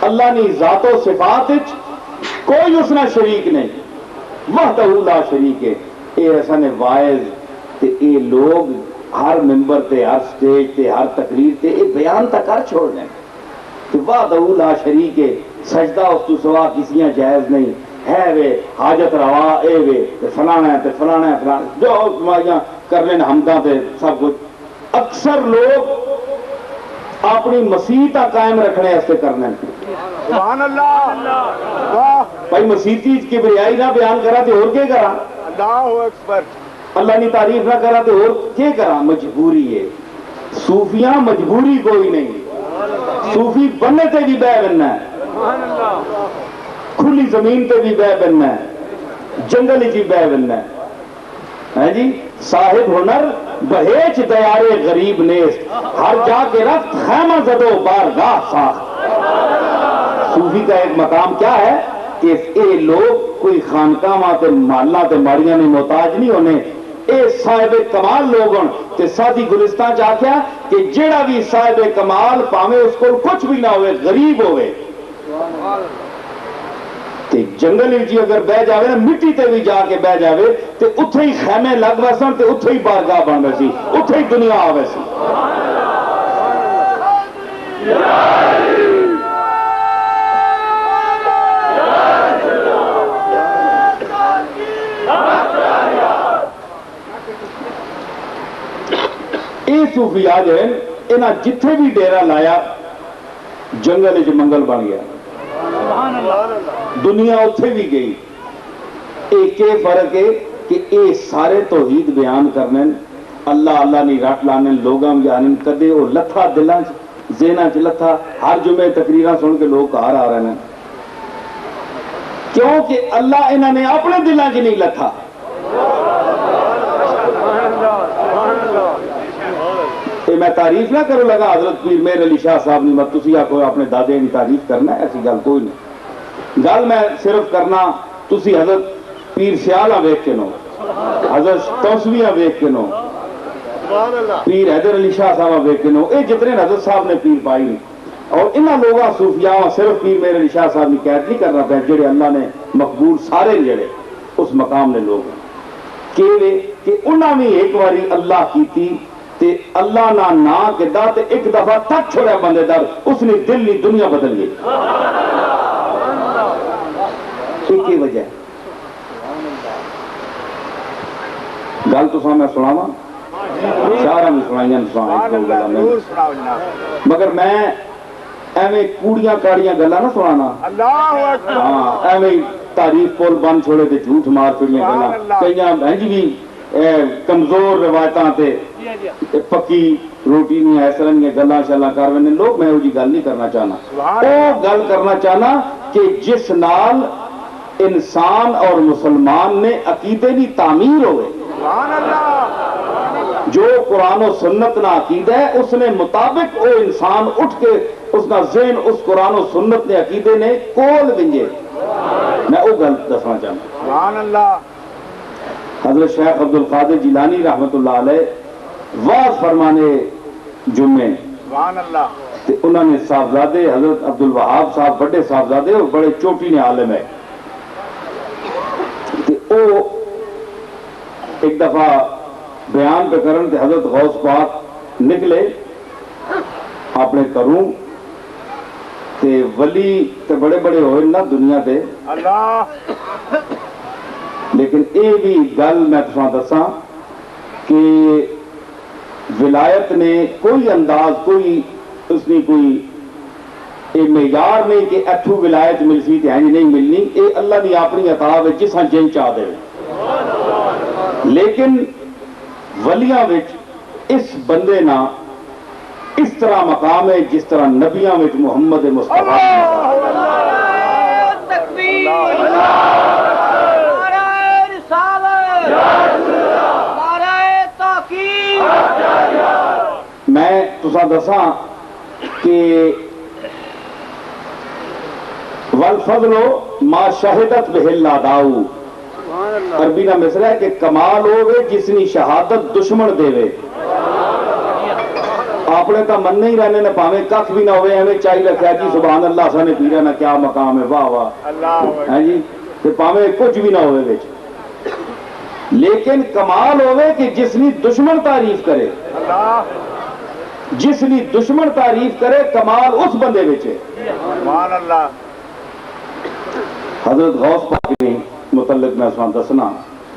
[SPEAKER 1] اللہ نے ذات و صفات کوئی اس نہ شریک نہیں، وحدہ لا شریک ہے۔ اے ایسا نے وائز تے اے لوگ ہر ممبر تے ہر سٹیج تے ہر تقریر تے اے بیان تک کر چھوڑ دیں کہ وحدہ لا شریک ہے، سجدہ اس تو سوا کسیاں جائز نہیں ہے، وے حاجت روا اے وے تے فلانا ہے تے فلانا ہے فلانا، جو مائیاں کر لیں حمداں تے سب کچھ۔ اکثر لوگ اپنی مسیح قائم رکھنے واسطے کرنے،
[SPEAKER 2] سبحان اللہ، واہ
[SPEAKER 1] بھائی مسیحی کبریائی نہ بیان کرا تے اور کیا کرا،
[SPEAKER 2] اللہ اکبر،
[SPEAKER 1] اللہ کی تعریف نہ کرا تے اور کیا کرا، مجبوری ہے۔ صوفیاں مجبوری کوئی نہیں، صوفی بننے تے بھی بہ بننا ہے، کھلی زمین تے بھی بہ بننا ہے، جنگل ہی بہ بننا ہے جی۔ صاحب ہنر بہیچ دیارے غریب نیست، ہر جا کے رفت خیمہ زدو بارگاہ ساخت۔ صوفی کا ایک مقام کیا ہے کہ اے لوگ کوئی خانقاہ تے مالا تے ماڑیاں نہیں محتاج نہیں ہونے، اے صاحب کمال لوگ ہن تے سادی گلستان چ آکھیا کہ جیڑا بھی صاحب کمال پاوے اس کو کچھ بھی نہ ہوئے، غریب ہوئے تے جنگل جی اگر بہ جاوے نا، مٹی تے بھی جا کے بہ جاوے تے اتھے ہی خیمے لگ وسن تے اتھے ہی بارگاہ بن ویسی، اتھے ہی دنیا آوے سی۔ اے صوفی آ جائیں انہاں جتھے بھی ڈیرا لایا جنگل وچ منگل بن گیا، دنیا اتھے بھی گئی۔ ایک فرق ہے کہ اے سارے توحید بیان کرنے، اللہ اللہ نہیں رٹ لانے، لوگاں جانن، کدے وہ لتھا دلاں ذہناں چ لتھا، ہر جمعے تقریراں سن کے لوگ گھر آ رہے ہیں، کیونکہ اللہ انہوں نے اپنے دلاں چ نہیں لتھا۔ میں تعریف نہ کروں لگا حضرت پیر مہر علی شاہ صاحب نے، مت تسی آکھو اپنے دادے کی تعریف کرنا ہے، ایسی گل کوئی نہیں۔ گل میں صرف کرنا تسی حضرت پیر سیالہ ویکھ کے نو، حضرت توسویاں ویکھ کے نو، پیر حیدر علی شاہ صاحب ویکھ کے نو، اے جتنے حضرت صاحب نے پیر پائی، اور انہاں لوگاں صوفیاں صرف پیر مہر علی شاہ صاحب نے قید نہیں کرنا پہ، جڑے اللہ نے مقبول سارے جڑے اس مقام نے لوگ کہ انہاں نے ایک باری اللہ کیتی تے اللہ نہ کدا تے ایک دفعہ تک چھوڑیا بندے در، اس نے دل نہیں دنیا بدل گئی۔ ایک ہی وجہ گل تو میں سناواں، سارا میں سنائیاں مگر میں ایویں کوڑیاں کاڑیاں گلاں نہ سنانا،
[SPEAKER 2] اللہ اکبر،
[SPEAKER 1] ہاں ایویں تعریف پول بند چھوڑے تے جھوٹ مار چھوڑیاں گلاں، کئیاں بھنج بھی کمزور روایتاں تے پکی روٹی نہیں ہے، اس طرح کی گلاں شالاں کر رہے ہیں لوگ۔ میں وہ جی گل نہیں کرنا چاہنا، وہ گل کرنا چاہنا کہ جس نال انسان اور مسلمان نے عقیدے کی تعمیر ہوئے، جو قرآن و سنت نہ عقیدہ ہے اس نے مطابق وہ انسان اٹھ کے اس کا ذہن اس قرآن و سنت نے عقیدے نے کول ونجے، میں وہ گل دسنا چاہتا۔
[SPEAKER 2] سبحان اللہ۔
[SPEAKER 1] حضرت شیخ عبد القادر جیلانی رحمت اللہ علیہ واز فرمانے جمعے،
[SPEAKER 2] سبحان اللہ،
[SPEAKER 1] تے انہوں نے صاحبزادے حضرت عبد الوہاب صاحب بڑے صاحبزادے اور بڑے چوٹی نے عالم ہے، تے او ایک دفعہ بیان پہ کرن تے حضرت غوث پاک نکلے اپنے کروں تے ولی تے بڑے بڑے ہوئے نا دنیا تے،
[SPEAKER 2] اللہ،
[SPEAKER 1] لیکن اے بھی گل میں تساں دساں کہ ولایت نے کوئی انداز، کوئی اس نے کوئی اے معیار نہیں کہ ایتھو ولایت مل سی تے نہیں ملنی، اے اللہ دی اپنی عطا ہے جساں جن چاہ دے، لیکن ولیاں وچ اس بندے نا اس طرح مقام ہے جس طرح نبیاں وچ محمد مصطفیٰ۔
[SPEAKER 3] تکبیر، نعرہ رسالت۔
[SPEAKER 1] تساں دساں کہ والفضل ما شہدت بہ الاداؤ، عربی کا مصرع ہے کہ کمال ہوے جس نے شہادت دشمن دے. آپ نے تو من نہیں رہنے نہ پاویں کھ بھی نہ ہوئے ایویں چاہی رکھا جی سبحان اللہ سانے پیرا نہ کیا مقام ہے واہ واہ ہے جی تے پاویں کچھ بھی نہ ہوئے وچ، لیکن کمال ہوئے کہ جس نے دشمن تعریف کرے، جس نے دشمن تعریف کرے کمال اس بندے وچ ہے.
[SPEAKER 2] سبحان اللہ.
[SPEAKER 1] حضرت غوث پاک نے متعلق میں اساں دسنا،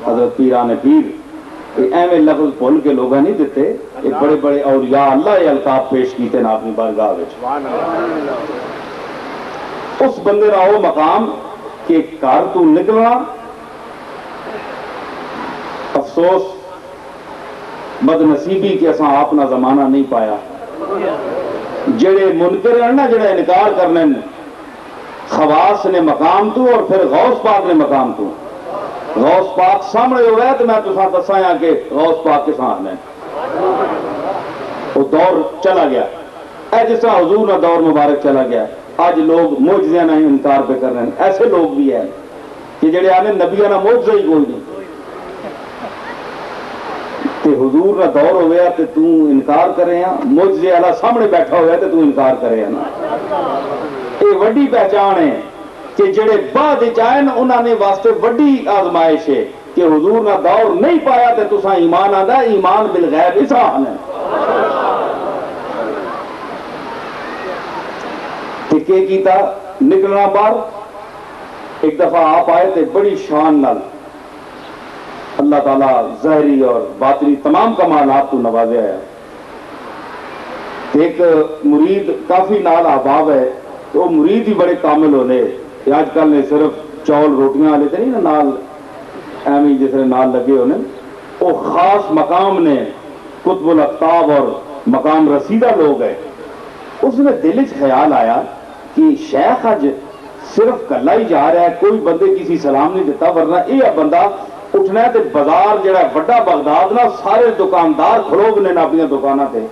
[SPEAKER 1] حضرت پیران پیر ایویں لفظ بھول کے لوگ نہیں دیتے، ایک بڑے بڑے اولیاء اللہ یہ القاب پیش کیتے نا اپنی بارگاہ وچ. اس بندے کا وہ مقام کہ گھر تو نکلنا، افسوس بد نصیبی کہ اساں اپنا زمانہ نہیں پایا. جڑے منکر ہیں نا، جڑے انکار کرنے خواص نے مقام تو اور پھر غوث پاک نے مقام تو. غوث پاک سامنے ہوا ہے تو میں تساں دساں کہ غوث پاک کے سامنے وہ دور چلا گیا اے جس طرح حضور کا دور مبارک چلا گیا. آج لوگ معجزے نہ انکار پہ کر رہے ہیں. ایسے لوگ بھی ہیں کہ جڑے آنے نبیاں نہ معجزہ ہی کوئی نہیں، تے حضور کا دور ہوا تے تو انکار کرے ہیں، معجزے والا سامنے بیٹھا ہوا ہے تے تو انکار کرے ہیں. یہ وڈی پہچان ہے کہ جڑے بعد چاہیں انہوں نے واسطے وڈی آزمائش ہے کہ حضور کا دور نہیں پایا تے تساں ایمان آندا ایمان بالغیب احسان ہے. تے کیتا نکلنا باہر. ایک دفعہ آپ آئے تے بڑی شان نال اللہ تعالیٰ ظاہری اور باطنی تمام کمالات تو نوازیا ہے. ایک مرید کافی نال احباب ہے تو مرید ہی بڑے کامل ہونے. آج کل نے صرف چول روٹیاں والے تھے نہیں نال ایویں جس نے نال لگے ہونے، وہ خاص مقام نے قطب الاقطاب اور مقام رسیدہ لوگ ہیں. اس نے دل چ خیال آیا کہ شیخ اج صرف کلا ہی جا رہا ہے، کوئی بندے کسی سلام نہیں دیتا، ورنہ یہ بندہ اٹھنا ہے تے بازار جڑا بڑا بغداد نا سارے دکاندار کھلو گنے نا اپنی دکانوں تے،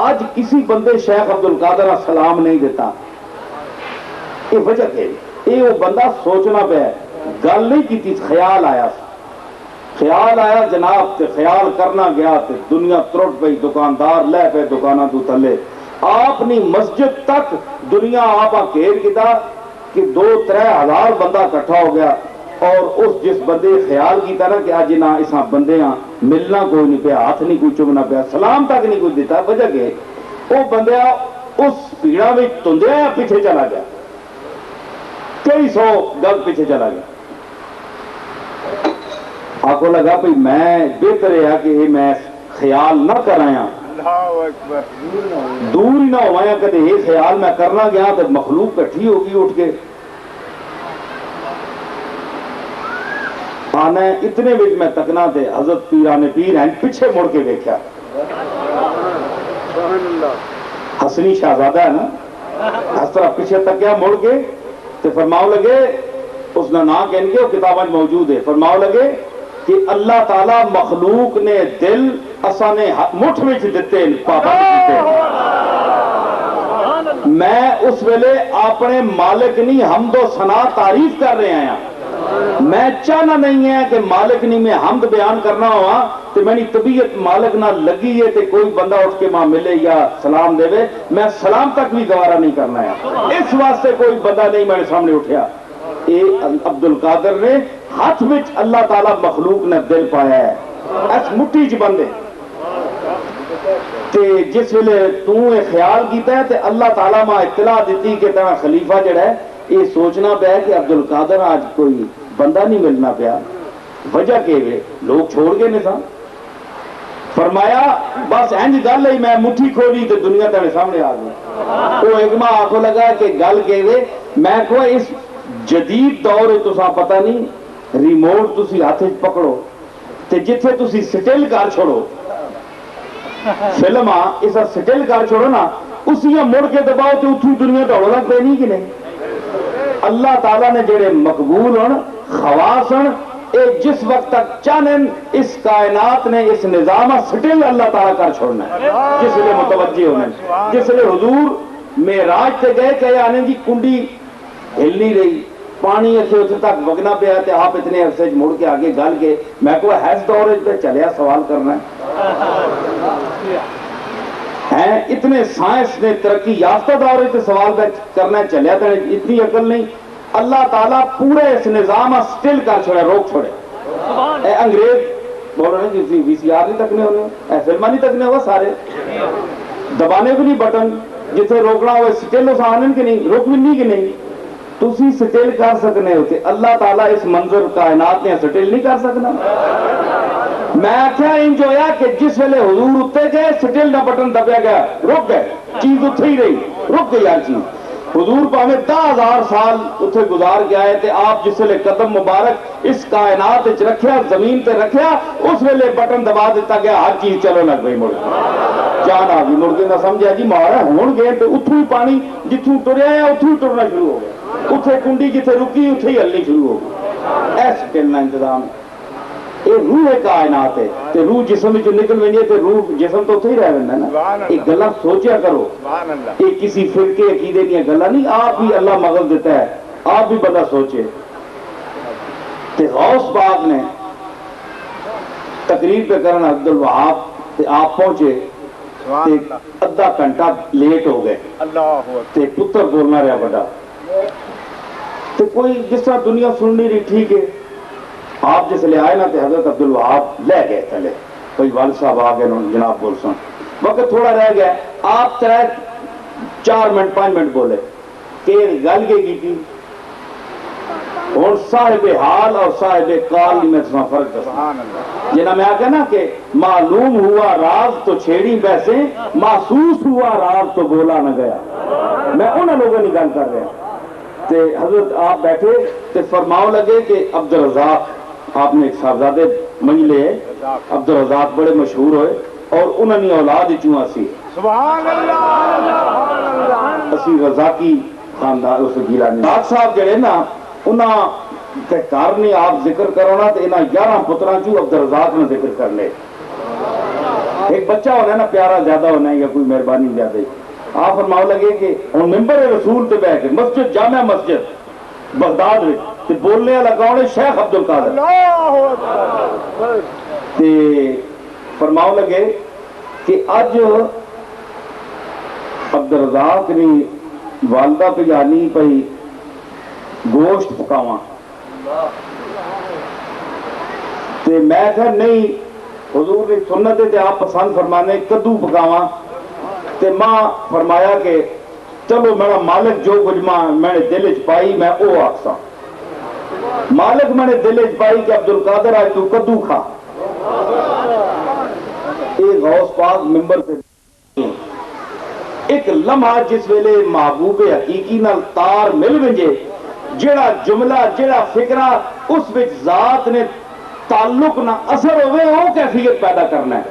[SPEAKER 1] آج کسی بندے شیخ عبد القادر سلام نہیں دیتا. یہ وجہ کہ یہ وہ بندہ سوچنا پہ گل نہیں کی، خیال آیا جناب تے خیال کرنا گیا تے دنیا ترٹ پئی، دکاندار لے پہ دکانوں تو تھلے. آپ نے مسجد تک دنیا آپ گھیر کیتا کہ 2-3 ہزار بندہ کٹھا ہو گیا. اور اس جس بندے خیال کیتا نا کہ آج نہ اساں بندے ہاں ملنا کوئی نہیں پیا، ہاتھ نہیں کوئی چومنا پیا، سلام تک نہیں کوئی دیتا. وجہ کہ وہ بندہ اس پیڑا میں تندیا پیچھے چلا گیا، کئی 100 گز پیچھے چلا گیا. آپ کو لگا بھئی میں بہتر ہے کہ میں خیال نہ کرایا، دور ہی نہ ہوایا کدے یہ خیال میں کرنا گیا تو مخلوق کٹھی ہوگی اٹھ کے آنا ہے. اتنے وچ میں تکنا تے حضرت پیران پیر ہیں پیچھے مڑ کے دیکھا. حسنی شہزادہ ہے نا، اس طرح پیچھے تک گیا مڑ کے تے فرماؤ لگے، اس نے نام کہنے کے وہ کتابیں موجود ہے، فرماؤ لگے کہ اللہ تعالیٰ مخلوق نے دل اساں نے مٹھ وچ دتے پابند کیتے. میں اس ویلے اپنے مالک نہیں حمد و ثنا تعریف کر رہے ہیں. میں چاہنا نہیں ہے کہ مالک نہیں میں حمد بیان کرنا ہوا تو میری طبیعت مالک نہ لگی ہے کہ کوئی بندہ اٹھ کے ماں ملے یا سلام دے، میں سلام تک بھی گوارا نہیں کرنا ہے. اس واسطے کوئی بندہ نہیں میرے سامنے اٹھیا. یہ عبد القادر نے ہاتھ میں اللہ تعالیٰ مخلوق نے دل پایا ہے اس مٹھی چ بندے تے جس ویلے تو یہ خیال کیتا ہے تے اللہ تعالیٰ ماں اطلاع دیتی کہ تیرا خلیفہ جڑا ہے یہ سوچنا پیا کہ عبد القادر آج کوئی بندہ نہیں ملنا پیا. وجہ کہ لوگ چھوڑ گئے نے سن. فرمایا بس انج گل ہے میں مٹھی کھولی تو دنیا تیرے سامنے آ گئی. وہ ایک ماں آخو لگا کہ گل کہ میں کو اس جدید دور تساں پتہ نہیں ریموٹ تسی ہاتھ پکڑو تے جتھے تسی سٹل کر چھوڑو فلم اس سٹل کر چھوڑو نا اسی مڑ کے دباؤ تو اتھو دنیا دوڑ لگ پہ نہیں کہ نہیں. اللہ تعالیٰ نے جڑے مقبول ہن خواص ہن جس وقت تک چانن اس کائنات نے اس نظام سٹل اللہ تعالیٰ کر چھوڑنا ہے جس لیے متوجہ ہونے جس لیے حضور معراج تے گئے کہ آنے کی کنڈی ہل نہیں رہی پانی اتنے اتنے تک وگنا پیا تے آپ اتنے عرصے مڑ کے آگے گل کے میں کو حیث دور پہ چلیا سوال کرنا ہے اتنے سائنس نے ترقی یافتہ دور پہ سوال پہ کرنا چلیا تو اتنی عقل نہیں اللہ تعالیٰ پورے اس نظام سٹل کر چھوڑے روک چھوڑے اے انگریز بول رہے ہیں کہ وی سی آر نہیں تکنے ہونے اے فلمہ نہیں تکنے ہوا سارے دبانے بھی نہیں بٹن جتنے روکنا ہوئے سٹل اس آنن کے نہیں روک بھی نہیں کہ نہیں تسی سٹل کر سکنے ہوتے اللہ تعالیٰ اس منظر کائنات نے سٹل نہیں کر سکنا میں کیا انجویا کہ جس ویلے حضور اتے گئے سٹل نہ بٹن دبیا گیا رک گئے چیز اتھے ہی رہی رک گئی ہر چیز حضور پاویں 10,000 سال اتھے گزار کے آئے تھے آپ جس ویلے قدم مبارک اس کائنات وچ رکھیا زمین تے رکھیا اس ویلے بٹن دبا دیتا گیا ہر چیز چلو لگ گئی مڑ جان آ گئی مڑ کے نہ سمجھا جی مارا ہون گئے تو اتھوں ہی پانی جتھوں ٹریا ہے اتھوں ہی ٹرنا شروع ہو گیا اتھے کنڈی جتھے رکی اتھے ہی ہلنی شروع ہو گئی ایسے کرنا انتظام یہ روح کائنات ہے تے روح جسم جو نکل وینی ہے تے روح جسم تو اتھے ہی رہ ویندا نا یہ گلاں سوچیا کرو یہ کسی فرقے عقیدے کی گلاں نہیں آپ بھی اللہ مغز دیتا ہے آپ بھی بندہ سوچے تے غوث پاک نے تقریر پہ کرنا عبد الوہاب تے آپ پہنچے تے ادھا گھنٹہ لیٹ ہو گئے تے پتر بولنا رہا بڑا تے کوئی جس طرح دنیا سن نہیں رہی ٹھیک ہے آپ جس لے آئے نا تے حضرت عبد الوہاب لے گئے تھلے کوئی والد صاحب آ گئے جناب بول سن وقت تھوڑا رہ گیا آپ 4 منٹ 5 منٹ بولے کہ گل کے کی اور صاحب حال اور صاحب قال میں تمہیں فرق دسا جنا میں آگے نا کہ معلوم ہوا راز تو چھیڑی بیسے محسوس ہوا راز تو بولا نہ گیا میں انہوں لوگوں نے گل کر رہا تے حضرت آپ بیٹھے تے فرماؤ لگے کہ عبد الرزاق آپ نے ایک صاحبزادے منجلے عبد الرزاق بڑے مشہور ہوئے اور انہوں نے اولاد چوں اسی
[SPEAKER 2] سبحان اللہ
[SPEAKER 1] اسی رزاقی خاندان اس گیلانی رزاق صاحب جڑے نا انہاں تے کارنی آپ ذکر کرو نا تے انہاں 11 پتراں چوں عبد الرزاق نے ذکر کر لے ایک بچہ ہونا ہے نا پیارا زیادہ ہونا ہے یا کوئی مہربانی زیادہ آپ فرماؤ لگے کہ ہن ممبر رسول تے بیٹھ کے مسجد جامع مسجد بغداد میں تے بولنے والا کون ہے شیخ عبد القادر تے فرماؤ لگے کہ اج عبد الرزاق نے والدہ پہ جانی پئی گوشت پکاواں تے میں کہا نہیں حضور نے سنت تے آپ پسند فرمانے کدو پکاواں تے ماں فرمایا کہ چلو میرا مالک جو کچھ میں نے دل چ پائی میں او آکساں مالک میں نے دل چ پائی کہ عبد القادر آج تو کدو کھا اے غوث پاک ممبر سے ایک لمحہ جس ویلے محبوب حقیقی نال تار مل ونجے جڑا جملہ جڑا فکرہ اس وچ ذات نے تعلق نہ اثر ہوئے وہ کیفیت پیدا کرنا ہے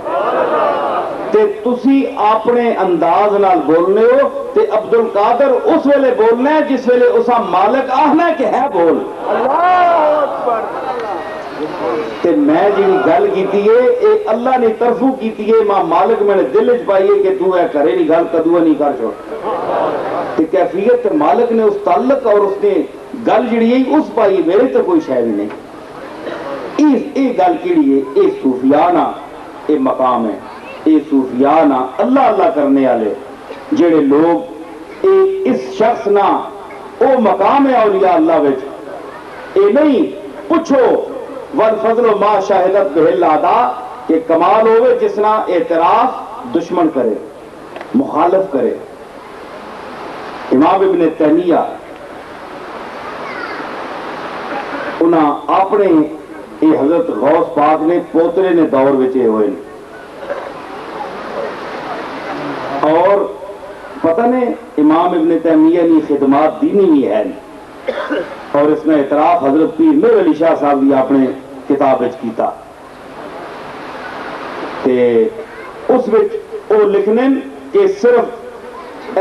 [SPEAKER 1] تے تسی اپنے انداز نال بولنے ہو تے عبد القادر اس ویلے بولنا ہے جس ویلے اسا مالک آہنا ہے کہ ہے بول
[SPEAKER 2] اللہ اکبر
[SPEAKER 1] تے میں جی گل کیتی ہے اے اللہ نے طرفوں کیتی ہے ماں مالک میں نے دل چ پائی ہے کہ تو اے کرے نہیں گل کدو نہیں کر چھوڑ تے کیفیت مالک نے اس تعلق اور اس نے گل جڑی ہے اس پائی میرے تو کوئی شے نہیں اے گل کیڑی ہے اے صوفیانہ اے مقام ہے اے صوفیانہ اللہ اللہ کرنے والے جڑے لوگ اے اس شخص نہ او مقام ہے اولیاء اللہ وچ اے نہیں پوچھو والفضل ما شاہدت بہ الاعداء کہ کمال ہوئے جس نہ اعتراف دشمن کرے مخالف کرے امام ابن تیمیہ انہاں اپنے اے حضرت غوث پاک نے پوترے نے دور وچے ہوئے اور پتہ نہیں امام ابن تیمیہ نے خدمات دینی بھی ہے اور اس نے اعتراف حضرت پیر میر علی شاہ صاحب بھی اپنے کتاب وچ کیتا تے اس وچ او لکھنے کہ صرف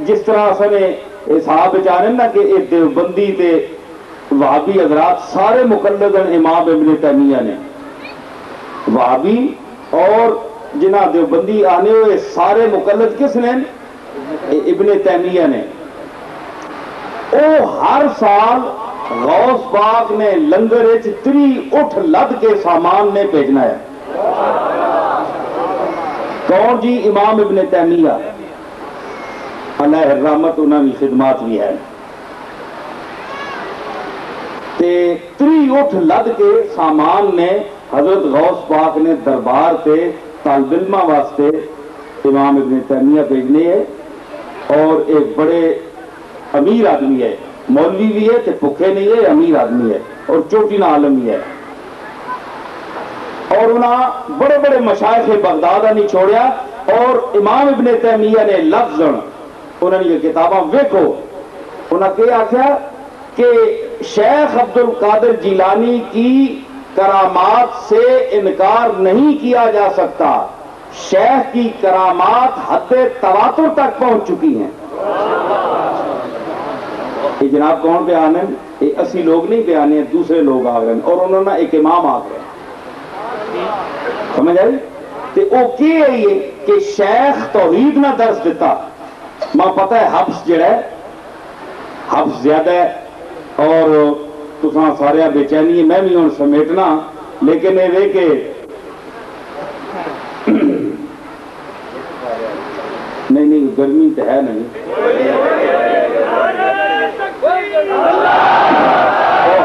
[SPEAKER 1] جس طرح اسنے صاحب چاہنے نا کہ اے دیوبندی تے وہابی حضرات سارے مقلد ہیں امام ابن تیمیہ نے، وہابی اور جنہ دیوبندی آنے ہوئے سارے مقلد کس نے؟ ابن تیمیہ نے۔ او ہر سال غوث پاک نے لنگر تری اٹھ لد کے سامان نے بھیجنا ہے۔ کون جی؟ امام ابن تیمیہ علیہ الرحمت، انہوں کی خدمات بھی ہے۔ تے تری اٹھ لد کے سامان نے حضرت غوث پاک نے دربار تے طالب علماں واسطے امام ابن تیمیہ بھیجنے ہے، اور ایک بڑے امیر آدمی ہے، مولوی بھی ہے تے بھوکے نہیں ہے، امیر آدمی ہے اور چوٹی نہ عالم بھی ہے، اور انہاں بڑے بڑے مشائخ بغداد نہیں چھوڑیا، اور امام ابن تیمیہ نے لفظاً انہوں نے یہ کتاباں ویکھو، انہاں کہ آخیا کہ شیخ عبد القادر جیلانی کی کرامات سے انکار نہیں کیا جا سکتا، شیخ کی کرامات حد تواتر تک پہنچ چکی ہیں۔ یہ جناب کون بیان ہے؟ یہ اسی لوگ نہیں بیان ہیں، دوسرے لوگ آ گئے اور انہوں نے ایک امام آ گئے، سمجھ آئی؟ تو وہ کیا ہے یہ کہ شیخ توحید نہ درس دیتا، ماں پتہ ہے حبس جڑا ہے، حبس زیادہ ہے، اور تساں سارے بے چینی ہے، میں بھی ہوں سمیٹنا، لیکن یہ وے کہ نہیں گرمی تو ہے نہیں،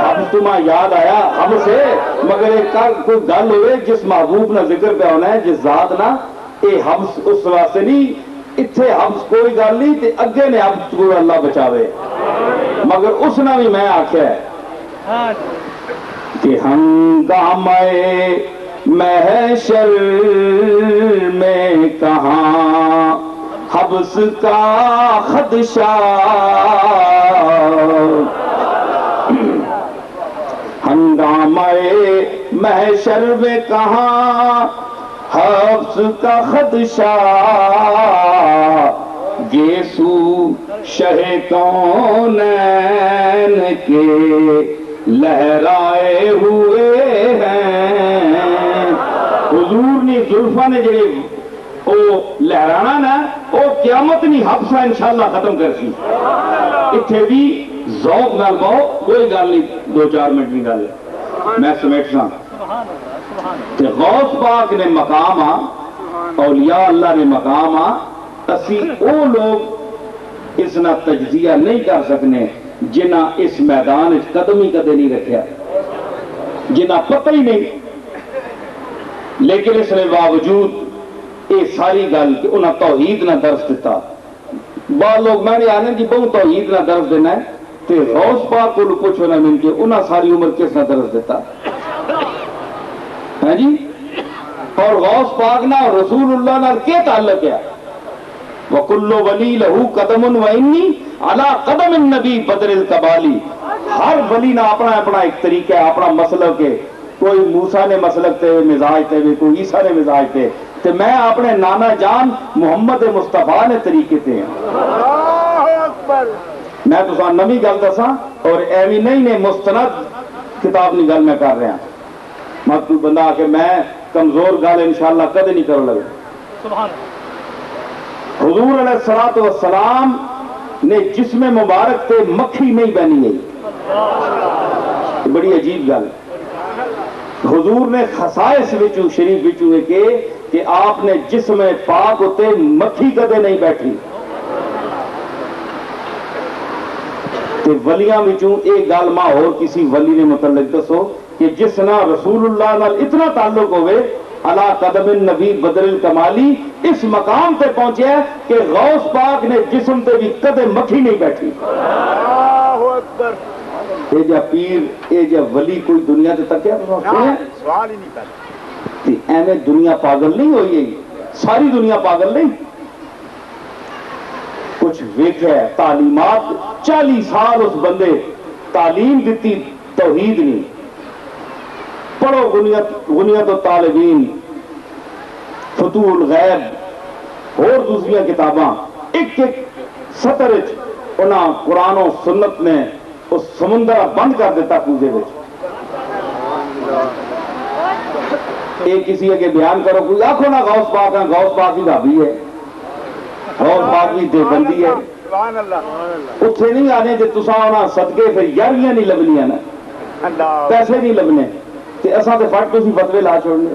[SPEAKER 1] حبس تمہیں یاد آیا ہم سے، مگر ایک کوئی گل ہوئے جس محبوب نہ ذکر پہ ہونا ہے، جس ذات نہ، یہ حبس اس واسطے نہیں، اتھے حبس کوئی گل نہیں تے اگے نے حبس کو اللہ بچاوے، مگر اس نے بھی میں آخیا ہے کہ ہنگامہ محشر میں کہاں حبس کا خدشہ، ہنگامہ محشر میں کہاں حبس کا خدشہ، گیسو شہ کونین کے لہرائے ہوئے ہیں، حضور نے زلفا نے جڑے او لہرانا نا، او قیامت نہیں حبسہ انشاءاللہ ختم کر سی، اتھے بھی ذوق نال باؤ، کوئی گل نہیں، 2-4 منٹ کی گل ہے، میں سمیٹنا کہ غوث پاک نے مقام آ، اولیاء اللہ نے مقام آ، اسی او لوگ اس نہ تجزیہ نہیں کر سکنے جنہ اس میدان قدم ہی کدے نہیں رکھیا، جنہ پتہ ہی نہیں، لیکن اس نے باوجود یہ ساری گل کہ انہاں توحید نہ درس دیتا، بعض لوگ میں نے آنے کہ بہت توحید نہ درس دینا ہے، تو غوث پاک کو پوچھو نہ من کے انہاں ساری عمر کس نہ درس دیتا ہے جی، اور غوث پاک نہ رسول اللہ نہ کیا تعلق ہے؟ وَكُلُّ وَلِي لَهُ قَدَمٌ وَإِنِّي عَلَىٰ قَدَمِ النَّبِي بَدْرِ الْقَبَالِ، ہر ولی نہ اپنا اپنا ایک طریقہ ہے، اپنا مسلک ہے، کوئی موسیٰ نے مسلک تے مزاج تے، کوئی عیسیٰ نے مزاج تے، تو میں اپنے نانا جان محمد مصطفیٰ نے طریقے تے ہیں۔ میں تو سان نمی گل دساں اور ایوی نہیں نے مستند کتاب نہیں گل میں کر رہا، مت کوئی بندہ کہ میں کمزور گل انشاءاللہ کدے نہیں کرو لگے۔ حضور علیہ الصلوۃ والسلام نے جسم مبارک تے مکھی نہیں بہنی گئی، بڑی عجیب گل، حضور نے خصائص وچوں شریف وچوں کہ آپ نے جسم پاک ہوتے مکھی کدے نہیں بیٹھی، کہ ولیاں وچوں ایک گل ماں اور کسی ولی نے متعلق دسو کہ جس نہ رسول اللہ نال اتنا تعلق ہوئے، علی قدم النبی بدر الکمالی، اس مقام تے پہنچے ہے کہ غوث پاک نے جسم تے بھی کدے مکھی نہیں بیٹھی۔
[SPEAKER 2] اللہ اکبر،
[SPEAKER 1] اے جا پیر، اے جا ولی کوئی دنیا تے تکیا تو
[SPEAKER 2] سوال ہی نہیں کرتا،
[SPEAKER 1] ایویں دنیا پاگل نہیں ہوئی ہے، ساری دنیا پاگل نہیں، کچھ ویکھے تعلیمات 40 سال اس بندے تعلیم دیتی توحید نہیں، پڑھو غنیت الطالبین، فتوح الغیب اور دوسری کتاباں، ایک ایک سطر انہاں قرآن و سنت نے اس سمندر بند کر دیتا کوزے وچ. ایک کسی کے بیان کرو کوئی آخو نا غوث پاک ہے، غوث پاک ہی بھابی ہے، غوث پاک ہی دیوبندی ہے.
[SPEAKER 2] سبحان اللہ.
[SPEAKER 1] اتنے نہیں آنے جی تساں انہاں صدقے پھر یاریاں نہیں لبنیاں نا،
[SPEAKER 2] اللہ.
[SPEAKER 1] پیسے نہیں لبنے تے اساں تے فٹ تسی فتوے لا چھوڑنے.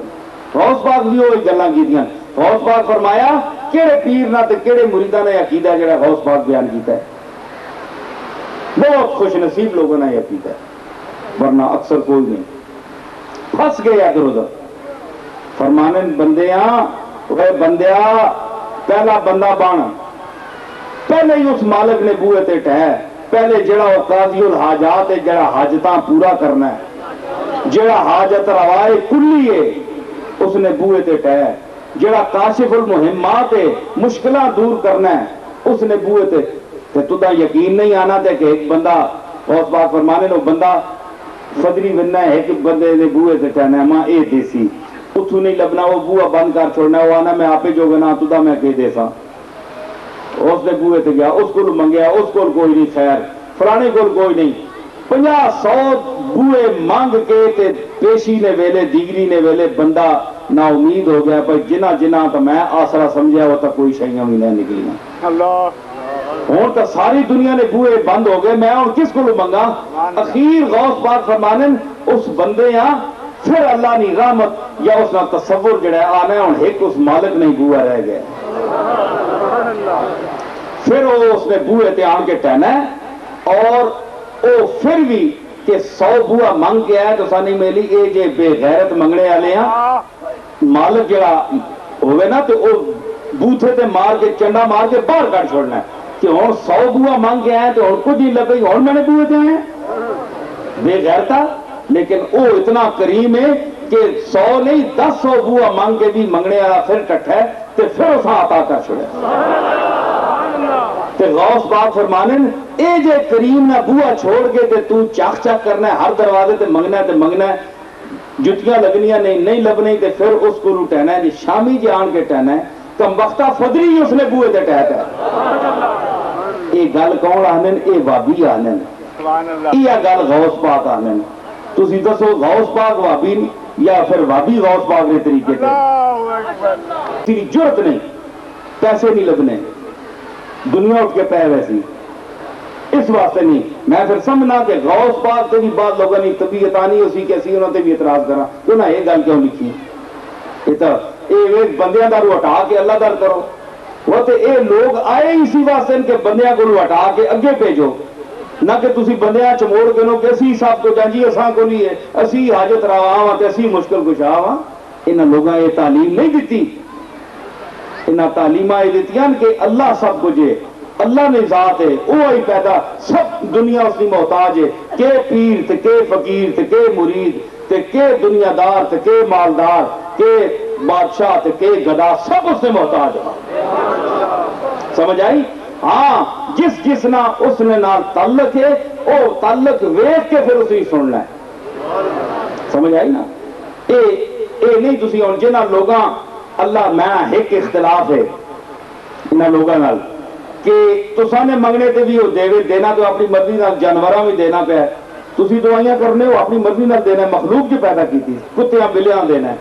[SPEAKER 1] غوث پاک بھی وہ گلاں کیتیاں. غوث پاک فرمایا کہڑے پیر نہ تے کہڑے مریداں نے عقیدہ جڑا غوث پاک بیان کیتا ہے. بہت خوش نصیب لوگوں نے یہ عقیدہ ہے، ورنہ اکثر کوئی نہیں. پھنس گئے ادھر ادھر. فرمانے بندیاں وہ بندیا پہلا بندہ بن، پہلے ہی اس مالک نے بوئے تے ٹھہ. پہلے جڑا وہ قاضی الحاجات ہے، جڑا حاجتاں پورا کرنا ہے، جڑا حاجت روائے کلی ہے، اس نے بوئے تے ٹھہ. جڑا کاشف المہمات ہے، مشکلات دور کرنا ہے، اس نے بوئے تے تدا یقین نہیں آنا تے کہ ایک بندہ غوث پاک فرمانے نو بندہ فدری بننا ہے، ایک بندے نے بوئے تے ٹھہنا ہے ماں اے دیسی اتھو نہیں لبنا. وہ بوئا بند کر چھوڑنا، وہ آنا میں آپے جو گنا تدا میں کہ دے سا. اس نے بوئے تے گیا، اس کو منگیا، اس کو کوئی نہیں، خیر فلانے کو کوئی نہیں. 50-100 بوئے مانگ کے تے پیشی نے ویلے دیگری نے ویلے بندہ نا امید ہو گیا پر جنہ تو میں آسرا سمجھا وہ تو کوئی شیئں بھی نہیں نکلی.
[SPEAKER 2] اللہ.
[SPEAKER 1] ہوں تو ساری دنیا نے بوئے بند ہو گئے، میں ہوں کس کو منگا. اخیر غوث پاک فرمانن اس بندے ہاں پھر اللہ نے رحمت یا اس کا تصور جڑا آنا ہے ہوں ایک اس مالک نہیں بوئا رہ گیا. پھر وہ اس نے بوئے تے آن کے ٹہنا ہے اور وہ پھر بھی کہ 100 بوئا منگ کے آیا تو سانی میلی اے جے بے غیرت منگنے والے ہیں مالک جڑا ہوئے نا تو وہ بوتھے تے مار کے چنڈا مار کے باہر کٹ چھوڑنا ہے کہ ہوں 100 بوئا منگ کے آئے تو ہوں کچھ نہیں لگی ہوں میں نے بوئے تے آئے بے غیرتا. لیکن وہ اتنا کریم ہے کہ 100 نہیں 10 بوئا منگ کے بھی منگنے والا پھر کٹھا ہے تو پھر اسا عطا کر چھوڑے. تے غوث پاک فرمانے اے جے کریم نہ بوئا چھوڑ کے تے تو چاک چاک کرنا ہے ہر دروازے تے منگنا ہے جتیاں لگنیاں نہیں لبنی تے پھر اس کو ٹہنا ہے جی شامی جی آن کے ٹہنا ہے کم وقتہ فدری ہی اس نے بوئے تے ٹہتا ہے. یہ گل کون آنن؟ اے وابی آنن. یہ گل غوث پاک آنن. تسی دسو غوث پاک وابی یا پھر وابی غوث پاک کے طریقے تیری جرت نہیں، پیسے نہیں لبنے، دنیا اٹھ کے پہ ویسی اس واسطے نہیں. میں پھر سمجھنا کہ غوث پاک سے بھی بعض لوگوں نے طبیعت آنی اسی کہ اسی انہوں نے بھی اعتراض کرا تو نہ یہ گل کیوں لکھی. یہ تو یہ بندیاں دا رو ہٹا کے اللہ در کرو. وہ تو یہ لوگ آئے اسی واسطے کہ بندیاں کو رو ہٹا کے اگے بھیجو، نہ کہ تسی بندیاں چموڑ کے نو کہ اسی صاحب کو جانجی اساں کو نہیں ہے اسی حاجت روا ہاں تے اسی مشکل کشا ہاں. انہاں لوگاں یہ تعلیم نہیں دیتی. انہاں تعلیماں یہ دیتیاں کہ اللہ سب کچھ ہے، اللہ نے ذات ہے، وہ ہی پیدا سب دنیا اس کی محتاج ہے کہ پیر تے کہ فقیر تے کہ مرید تے کہ دنیا دار تے کہ مالدار کہ بادشاہ تے کہ گدا سب اس سے محتاج ہے. سمجھ آئی؟ ہاں جس نہ اس نے نال تعلق ہے وہ تعلق ویکھ کے پھر اسی سننا ہے. سمجھ آئی نا؟ اے نہیں تسی ہن جنہاں لوگاں اللہ میں ایک اختلاف ہے انہاں لوگاں نال کہ تساں نے منگنے تے بھی وہ دینا تو اپنی مرضی نال جانوراں بھی دینا پیا. تسی دعائیاں کرنے ہو اپنی مرضی نال دینا ہے، مخلوق جو پیدا کیتی کتیاں بلیاں دینا ہے.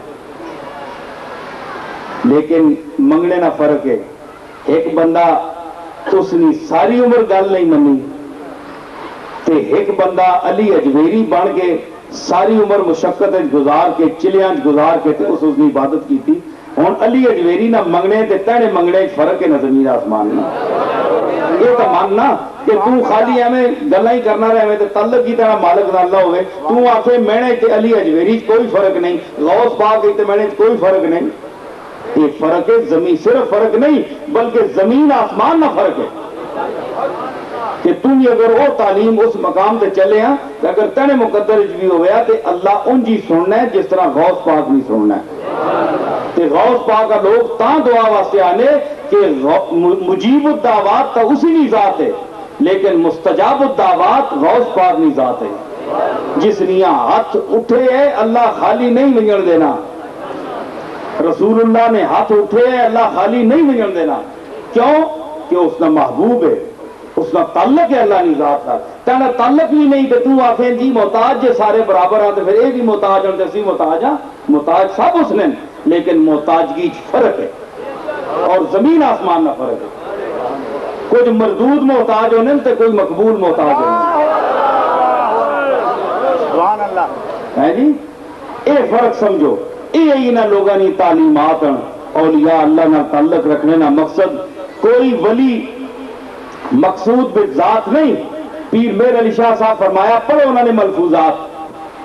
[SPEAKER 1] لیکن منگنے نہ فرق ہے. ایک بندہ اس نے ساری عمر گل نہیں منی تے ایک بندہ علی اجمیری بن کے ساری عمر مشقت گزار کے چلیاں گزار کے تے اس کی عبادت کی تھی. ہوں علی اجمیری نہ منگنے تے تہنے منگنے فرق ہے نہ زمین آسمان نہ. یہ تو ماننا کہ تو خالی ایویں گلاں ہی کرنا رہے تے تعلق کی طرح مالک نال اللہ ہوئے تو آکھے مینے تے علی اجمیری کوئی فرق نہیں، غوث پاک تے مینے کوئی فرق نہیں. یہ فرق ہے زمین صرف فرق نہیں بلکہ زمین آسمان نہ فرق ہے کہ تم اگر وہ تعلیم اس مقام تے چلے ہیں کہ اگر تینے مقدر بھی ہویا تے اللہ ان جی سننا ہے جس طرح غوث پاک بھی سننا ہے. تے غوث پاک کا لوگ تاں دعا واسطے آنے کہ مجیب الدعوات تا اسی نہیں ذات ہے لیکن مستجاب الدعوات غوث پاک نہیں ذات ہے. جس نیا ہاتھ اٹھے ہے اللہ خالی نہیں منگن دینا. رسول اللہ نے ہاتھ اٹھے ہے اللہ خالی نہیں منگن دینا. کیوں؟ کہ اس کا محبوب ہے. اس کا تعلق ہے اللہ کی ذات کا. تیرا تعلق بھی نہیں تو تو آخیں جی محتاج جے سارے برابر ہیں تو پھر یہ بھی محتاج ہوں تو اسی محتاج ہاں. محتاج سب اس نے لیکن محتاجگی فرق ہے اور زمین آسمان کا فرق ہے. کچھ مردود محتاج ہونے تو کوئی مقبول محتاج ہونے.
[SPEAKER 2] سبحان اللہ.
[SPEAKER 1] ہے جی یہ فرق سمجھو. یہ نہ لوگوں کی تعلیمات اولیاء اللہ نہ تعلق رکھنے نہ مقصد کوئی ولی مقصود بالذات نہیں. پیر میر علی شاہ صاحب فرمایا پڑھو انہوں نے ملفوظات.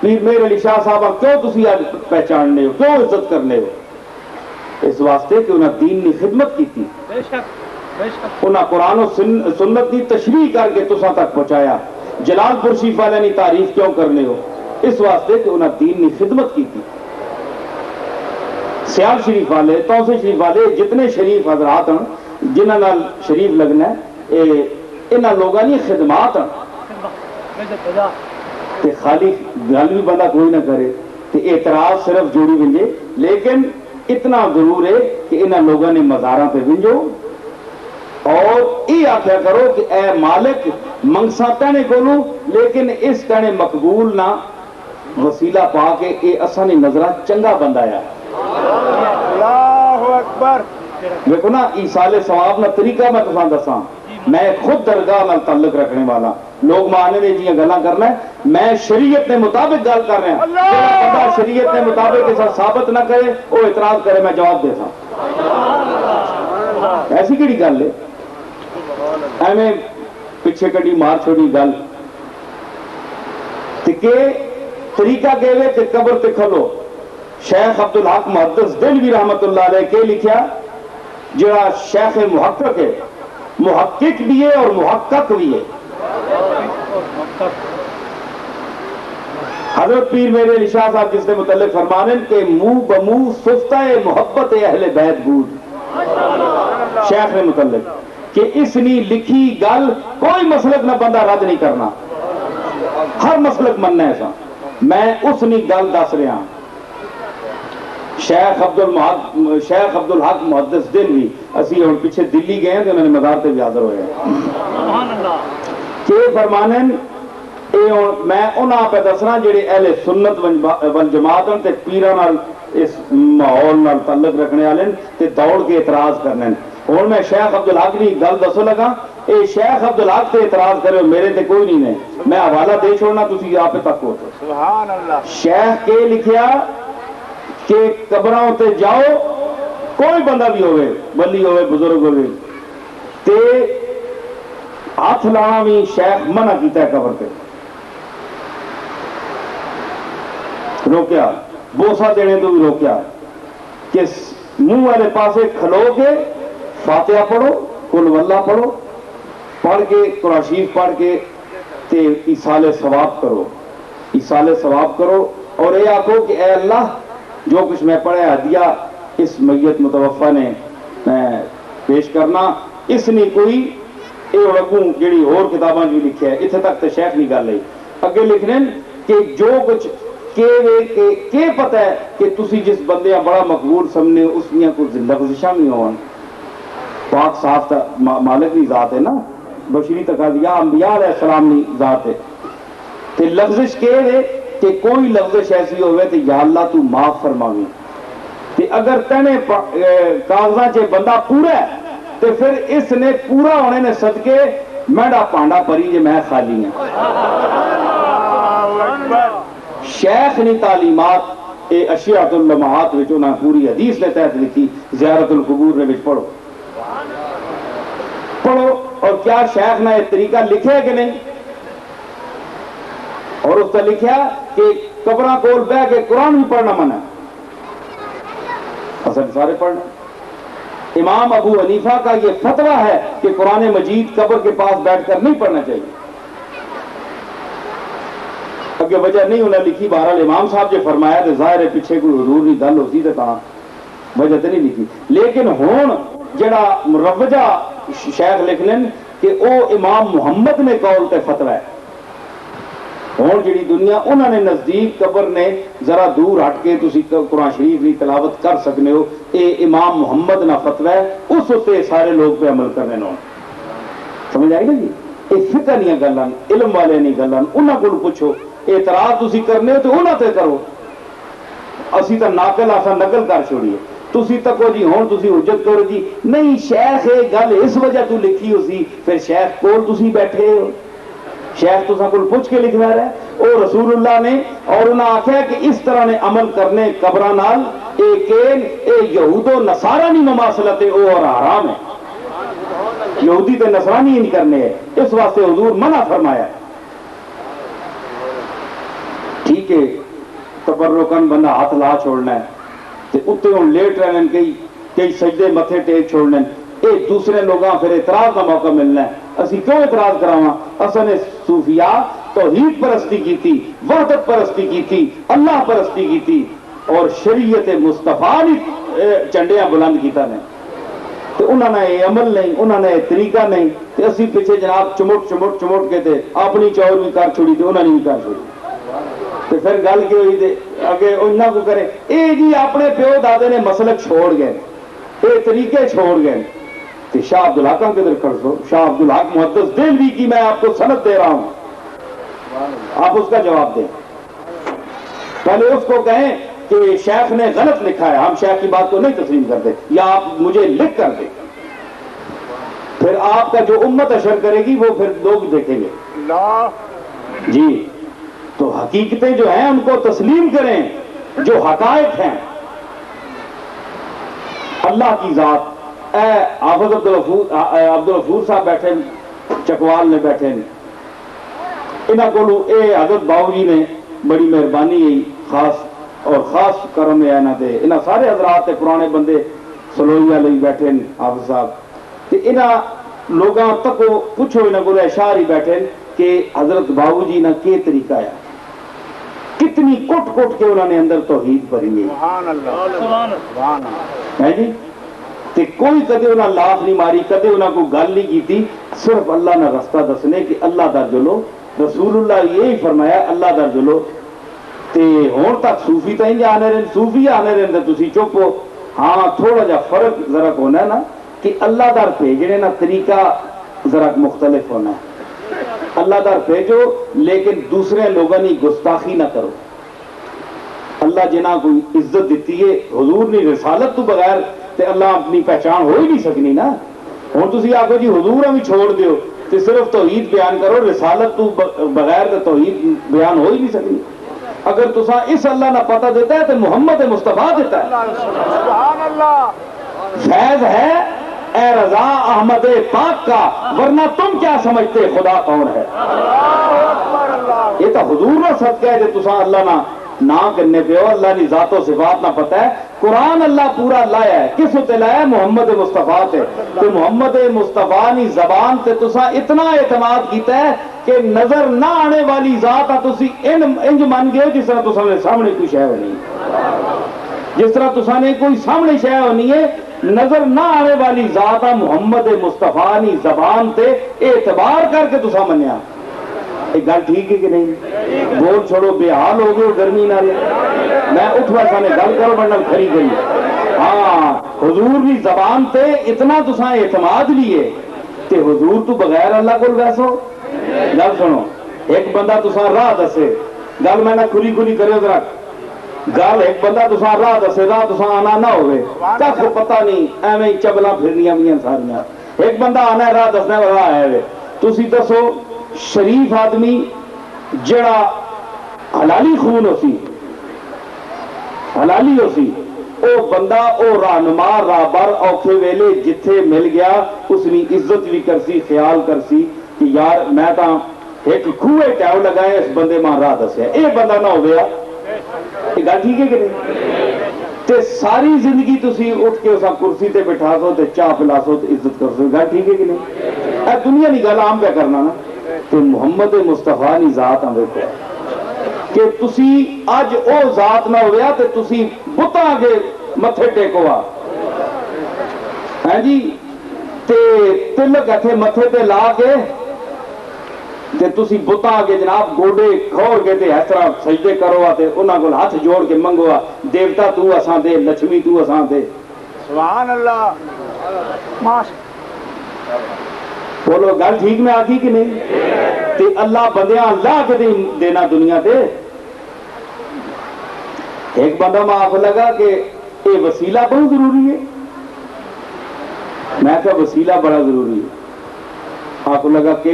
[SPEAKER 1] پیر میر علی شاہ صاحب کیوں تسی پہچاننے ہو کیوں عزت کرنے ہو؟ اس واسطے کہ انہوں نے دین کی خدمت کی تھی. انہوں قرآن و سنت کی تشریح کر کے تساں تک پہنچایا. جلال پور شریف والے کی تعریف کیوں کرنے ہو؟ اس واسطے کہ انہوں نے دین کی خدمت کی تھی. سیال شریف والے توسے شریف والے جتنے شریف حضرات ہیں جنہوں نے شریف لگنا ہے انہوں لوگوں کی خدمات ہیں. خالی گل بھی بندہ کوئی نہ کرے تو اعتراض صرف جوڑی ونجے. لیکن اتنا ضرور ہے کہ انہوں لوگوں نے مزاراں پہ ونجو اور یہ آخیا کرو کہ اے مالک منگسا تینے کولوں لیکن اس تینے مقبول نہ وسیلہ پا کے اے اساں دی نظرہ چنگا بندہ ہے.
[SPEAKER 2] اللہ اکبر.
[SPEAKER 1] دیکھو نا ایصال ثواب نہ طریقہ میں تساں دساں. میں خود درگاہ نال تعلق رکھنے والا. لوگ مانے نے جی گلاں کرنا ہے میں شریعت کے مطابق گل کر رہا ہوں. بندہ شریعت کے مطابق اسا ثابت نہ کرے وہ اعتراض کرے میں جواب دے سا. ایسی کیڑی گل ہے ایویں پیچھے کڈی مار چھوڑی گل کہ طریقہ کہے کہ قبر تے کھلو. شیخ عبدالحق محدث دہلوی رحمت اللہ علیہ کے لکھیا جڑا شیخ محقق ہے محقق بھی ہے اور محقق بھی ہے. حضرت پیر میرے علی شاہ صاحب جس نے متعلق فرمانے کہ منہ بمنہ سفتہ محبت اہل بیت بود. شیخ نے متعلق کہ اس نے لکھی گل کوئی مسلک نہ بندہ رد نہیں کرنا ہر مسلک مننا ایسا. میں اس نے گل دس رہا ہوں. شیخ عبدالحق محدث دہلوی اسی ہوں پیچھے دلی گئے ہیں تو انہوں نے مزار سے بھی حاضر ہوئے ہیں کہ فرمانے میں انہاں پہ دسنا جڑے اہل سنت والجماعت تے پیراں نال اس ماحول نال تعلق رکھنے والے تے دوڑ کے اعتراض کرنے. ہوں میں شیخ عبدالحق کی گل دسو لگا اے شیخ عبدالحق تے اعتراض کرے میرے تے کوئی نہیں ہے. میں حوالہ دے چھوڑنا تسی آپ تک ہو.
[SPEAKER 2] سبحان اللہ.
[SPEAKER 1] شیخ کے لکھیا کہ قبراں تے جاؤ کوئی بندہ بھی ہوئے ولی ہوئے بزرگ ہوئے تے ہاتھ لانا بھی شیخ منع کیتا ہے. قبر پہ روکیا بوسا دینے تو بھی روکیا کہ منہ والے پاسے کھلو کے فاتحہ پڑھو قل واللہ پڑھو پڑھ کے قرآن شریف پڑھ کے تے ایصال ثواب کرو. ایصال ثواب کرو اور یہ آکھو کہ اے اللہ جو کچھ میں پڑھا ہدیہ اس میت متوفا نے پیش کرنا. اس نے کوئی یہ رکھوں جیڑی اور کتاباں جو لکھے ہے اتنے تک تو شیخ نہیں گل ہے. اگے لکھنے کہ جو کچھ کہ پتہ ہے کہ تسی جس بندے بڑا مقبول سمجھنے اس میں کوئی لغزشاں بھی ہون. پاک صاف مالک کی ذات ہے نا بشری تقاضیہ انبیاء علیہ السلام کی ذات ہے. تے لغزش کہ کوئی لفظ ایسی ہوئے تو یا اللہ تو معاف فرماویں. تے اگر تینے کاغذاں چ بندہ پورا ہے تو پھر اس نے پورا ہونے نے صدقے میڈا پانڈا پری جے میں خالی ہوں. شیخ نے تعلیمات اے اشیاء اللمعات وچ انہاں پوری حدیث نے تحت لکھی زیارت القبور نے وچ پڑھو اور کیا شیخ نے یہ طریقہ لکھے کہ نہیں اور اس کا لکھیا کہ قبراں کول بہ کے قرآن بھی پڑھنا منع اصل سارے پڑھنا. امام ابو حنیفہ کا یہ فتویٰ ہے کہ قرآن مجید قبر کے پاس بیٹھ کر نہیں پڑھنا چاہیے. اگے وجہ نہیں انہیں لکھی. بہرحال امام صاحب جو فرمایا تو ظاہر ہے پیچھے کوئی حضور نہیں گل ہوتی تو کہاں وجہ تو نہیں لکھی. لیکن ہون جڑا مروجہ شیخ لکھ لیں کہ او امام محمد نے قول تے فتویٰ ہے. ہون جڑی دنیا انہوں نے نزدیک قبر نے ذرا دور ہٹ کے تسی قرآن شریف کی تلاوت کر سکنے ہو. اے امام محمد نہ فتویٰ ہے اس تے سارے لوگ پہ عمل کرنے نو. سمجھ آئی نا جی. یہ فقہ دیاں گلاں علم والے نہیں گلاں انہاں کول پوچھو اعتراض تسی کرنے ہو تو انہاں تے کرو اسی تا ناقل آسا نقل کر چھوڑیے تسی تکو جی ہون تسی حجت کرو جی نہیں شیخ یہ گل اس وجہ تو لکھی ہو سی پھر شیخ کول تسی بیٹھے ہو شیخ تساں کول پوچھ کے لکھنا رہا ہے او رسول اللہ نے اور انہاں آکھیا کہ اس طرح نے عمل کرنے قبراں نال اے یہود و نصارانی مماثلت ہے او اور حرام ہے یہودی تے نصرانی نہیں کرنے ہے اس واسطے حضور منع فرمایا ٹھیک ہے تبرکن بندہ ہاتھ لا چھوڑنا ہے تے اتنے ہوں لیٹ رہنے کئی سجدے متھے ٹیک چھوڑنے ایک دوسرے لوگاں پھر اعتراض کا موقع ملنا ہے اسی کیوں اعتراض کراواں اصل نے صوفیاء توحید پرستی کی تھی وحدت پرستی کی تھی اللہ پرستی کی تھی اور شریعت مصطفیٰ نے چنڈیاں بلند کیتا نے تو انہوں نے یہ عمل نہیں انہوں نے یہ طریقہ نہیں تو اسی پیچھے جناب چمٹ کے تھے اپنی چور بھی کر چھوڑی تھی انہوں نے بھی کر چھوڑی تو پھر گل کی ہوئی تھے اگے انہوں کو کرے اے جی اپنے پیو دادے نے مسلک چھوڑ گئے اے طریقے چھوڑ گئے کہ شاہ عبدالحق کدھر کر دو شاہ عبدالحق محدث دہلوی کی میں آپ کو سند دے رہا ہوں آپ اس کا جواب دیں پہلے اس کو کہیں کہ شیخ نے غلط لکھا ہے ہم شیخ کی بات کو نہیں تسلیم کرتے یا آپ مجھے لکھ کر دیں پھر آپ کا جو امت اشر کرے گی وہ پھر لوگ دیکھیں گے جی تو حقیقتیں جو ہیں ان کو تسلیم کریں جو حقائق ہیں اللہ کی ذات اے حافظ عبدالغفور صاحب بیٹھے چکوال میں بیٹھے انہاں کو اے حضرت باؤ جی نے بڑی مہربانی ہے خاص اور خاص کرم ہے انہاں تے انہاں سارے حضرات تے پرانے بندے سلوئیاں لئی بیٹھے حافظ صاحب تے انہاں لوگاں تک پوچھو انہاں کو اشعار ہی بیٹھے کہ حضرت باؤ جی نہ کے طریقہ ہے کتنی کٹ کے انہوں نے اندر توحید بھری ہے
[SPEAKER 2] سبحان اللہ
[SPEAKER 1] ہے جی تے کوئی کدے انہاں لاف نہیں ماری کدے انہاں کو گل نہیں کی تھی صرف اللہ نے رستہ دسنے کہ اللہ در جلو رسول اللہ یہی فرمایا اللہ در جلو تے ہون تک صوفی تائیں جی آنے رہن صوفی آنے رہن تے تسی چپ ہو ہاں تھوڑا جا فرق ذرا ہونا ہے نا کہ اللہ در بھیجنے نا طریقہ ذرا مختلف ہونا ہے اللہ در بھیجو لیکن دوسرے لوگوں نے گستاخی نہ کرو اللہ جنہاں کو عزت دیتی ہے حضور نے رسالت تو بغیر تے اللہ اپنی پہچان ہو ہی نہیں سکنی نا ہوں تسی آگو جی حضور ہمیں چھوڑ دیو تے صرف توحید بیان کرو رسالت تو بغیر تے توحید بیان ہو ہی نہیں سکنی اگر تسا اس اللہ نہ پتہ دیتا ہے تو محمد مصطفیٰ دیتا ہے
[SPEAKER 2] سبحان اللہ
[SPEAKER 1] فیض ہے اے رضا احمد پاک کا ورنہ تم کیا سمجھتے خدا کون ہے یہ تو حضور نہ صدقہ ہے جو تسا اللہ نہ کرنے پہ ہو اللہ نے ذات و صفات نہ پتہ ہے قرآن اللہ پورا لایا ہے کس تے لایا ہے محمد مصطفیٰ تے تو محمد مصطفیٰ نی زبان تے تسا اتنا اعتماد کیتا ہے کہ نظر نہ آنے والی ذات تسی انج من گئے جس طرح تسا نے سامنے کوئی شے ہونی جس طرح تسا نے کوئی سامنے شے ہونی ہے نظر نہ آنے والی ذات محمد مصطفیٰ نی زبان تے اعتبار کر کے تسا منیا ایک گل ٹھیک ہے کہ نہیں بول چھوڑو بے حال ہو گئے گرمی نال میں اٹھوا سانے گل کرو بنڈل کھری گئی ہاں حضور کی زبان تے اتنا تسا اعتماد لیے کہ حضور تو بغیر اللہ کو ویسو گل سنو ایک بندہ تسا راہ دسے گل میں نہ کھلی کرے ذرا گل ایک بندہ تسا راہ دسے راہ تسا آنا نہ ہوئے کھ پتہ نہیں ایویں ہی چبلا پھرنیاں بھی ساریاں ایک بندہ آنا ہے راہ دسنا راہ ہے تسی دسو شریف آدمی جڑا حلالی خون ہو سی حلالی ہو سی او بندہ او رہنما رہبر اوکھے ویلے جتھے مل گیا اس نے عزت بھی کرسی خیال کرسی کہ یار میں تا ایک کھوئے ٹیو لگائے اس بندے ماں راہ دسیا اے بندہ نہ ہو گیا یہ گل ٹھیک ہے کہ نہیں تے ساری زندگی تسی اٹھ کے اسا کرسی تے بٹھا سو تے چاہ پلا سو تے عزت کر سو گل ٹھیک ہے کہ نہیں اے دنیا نہیں گل عام پہ کرنا نا تے محمد مصطفیٰ نی ذات ہمیں پہ کہ تسی اج او ذات نہ ہویا تے تسی بتاں آگے متھے ٹیکو ہاں جی تے تلک اتھے متھے تے لا کے تے تسی بتاں آگے جناب گوڑے کھوڑ کے تے اس طرح سجدے کرو تے انہاں کو ہاتھ جوڑ کے منگو دیوتا تو اساں دے لکشمی تو اساں دے
[SPEAKER 2] سبحان اللہ
[SPEAKER 1] بولو گل ٹھیک میں آگی کہ نہیں؟ تے اللہ بندیاں اللہ کے دینا دنیا تے ایک بندہ میں آپ لگا کہ یہ وسیلہ بہت ضروری ہے. میں کہا وسیلہ بڑا ضروری ہے. آپ لگا کہ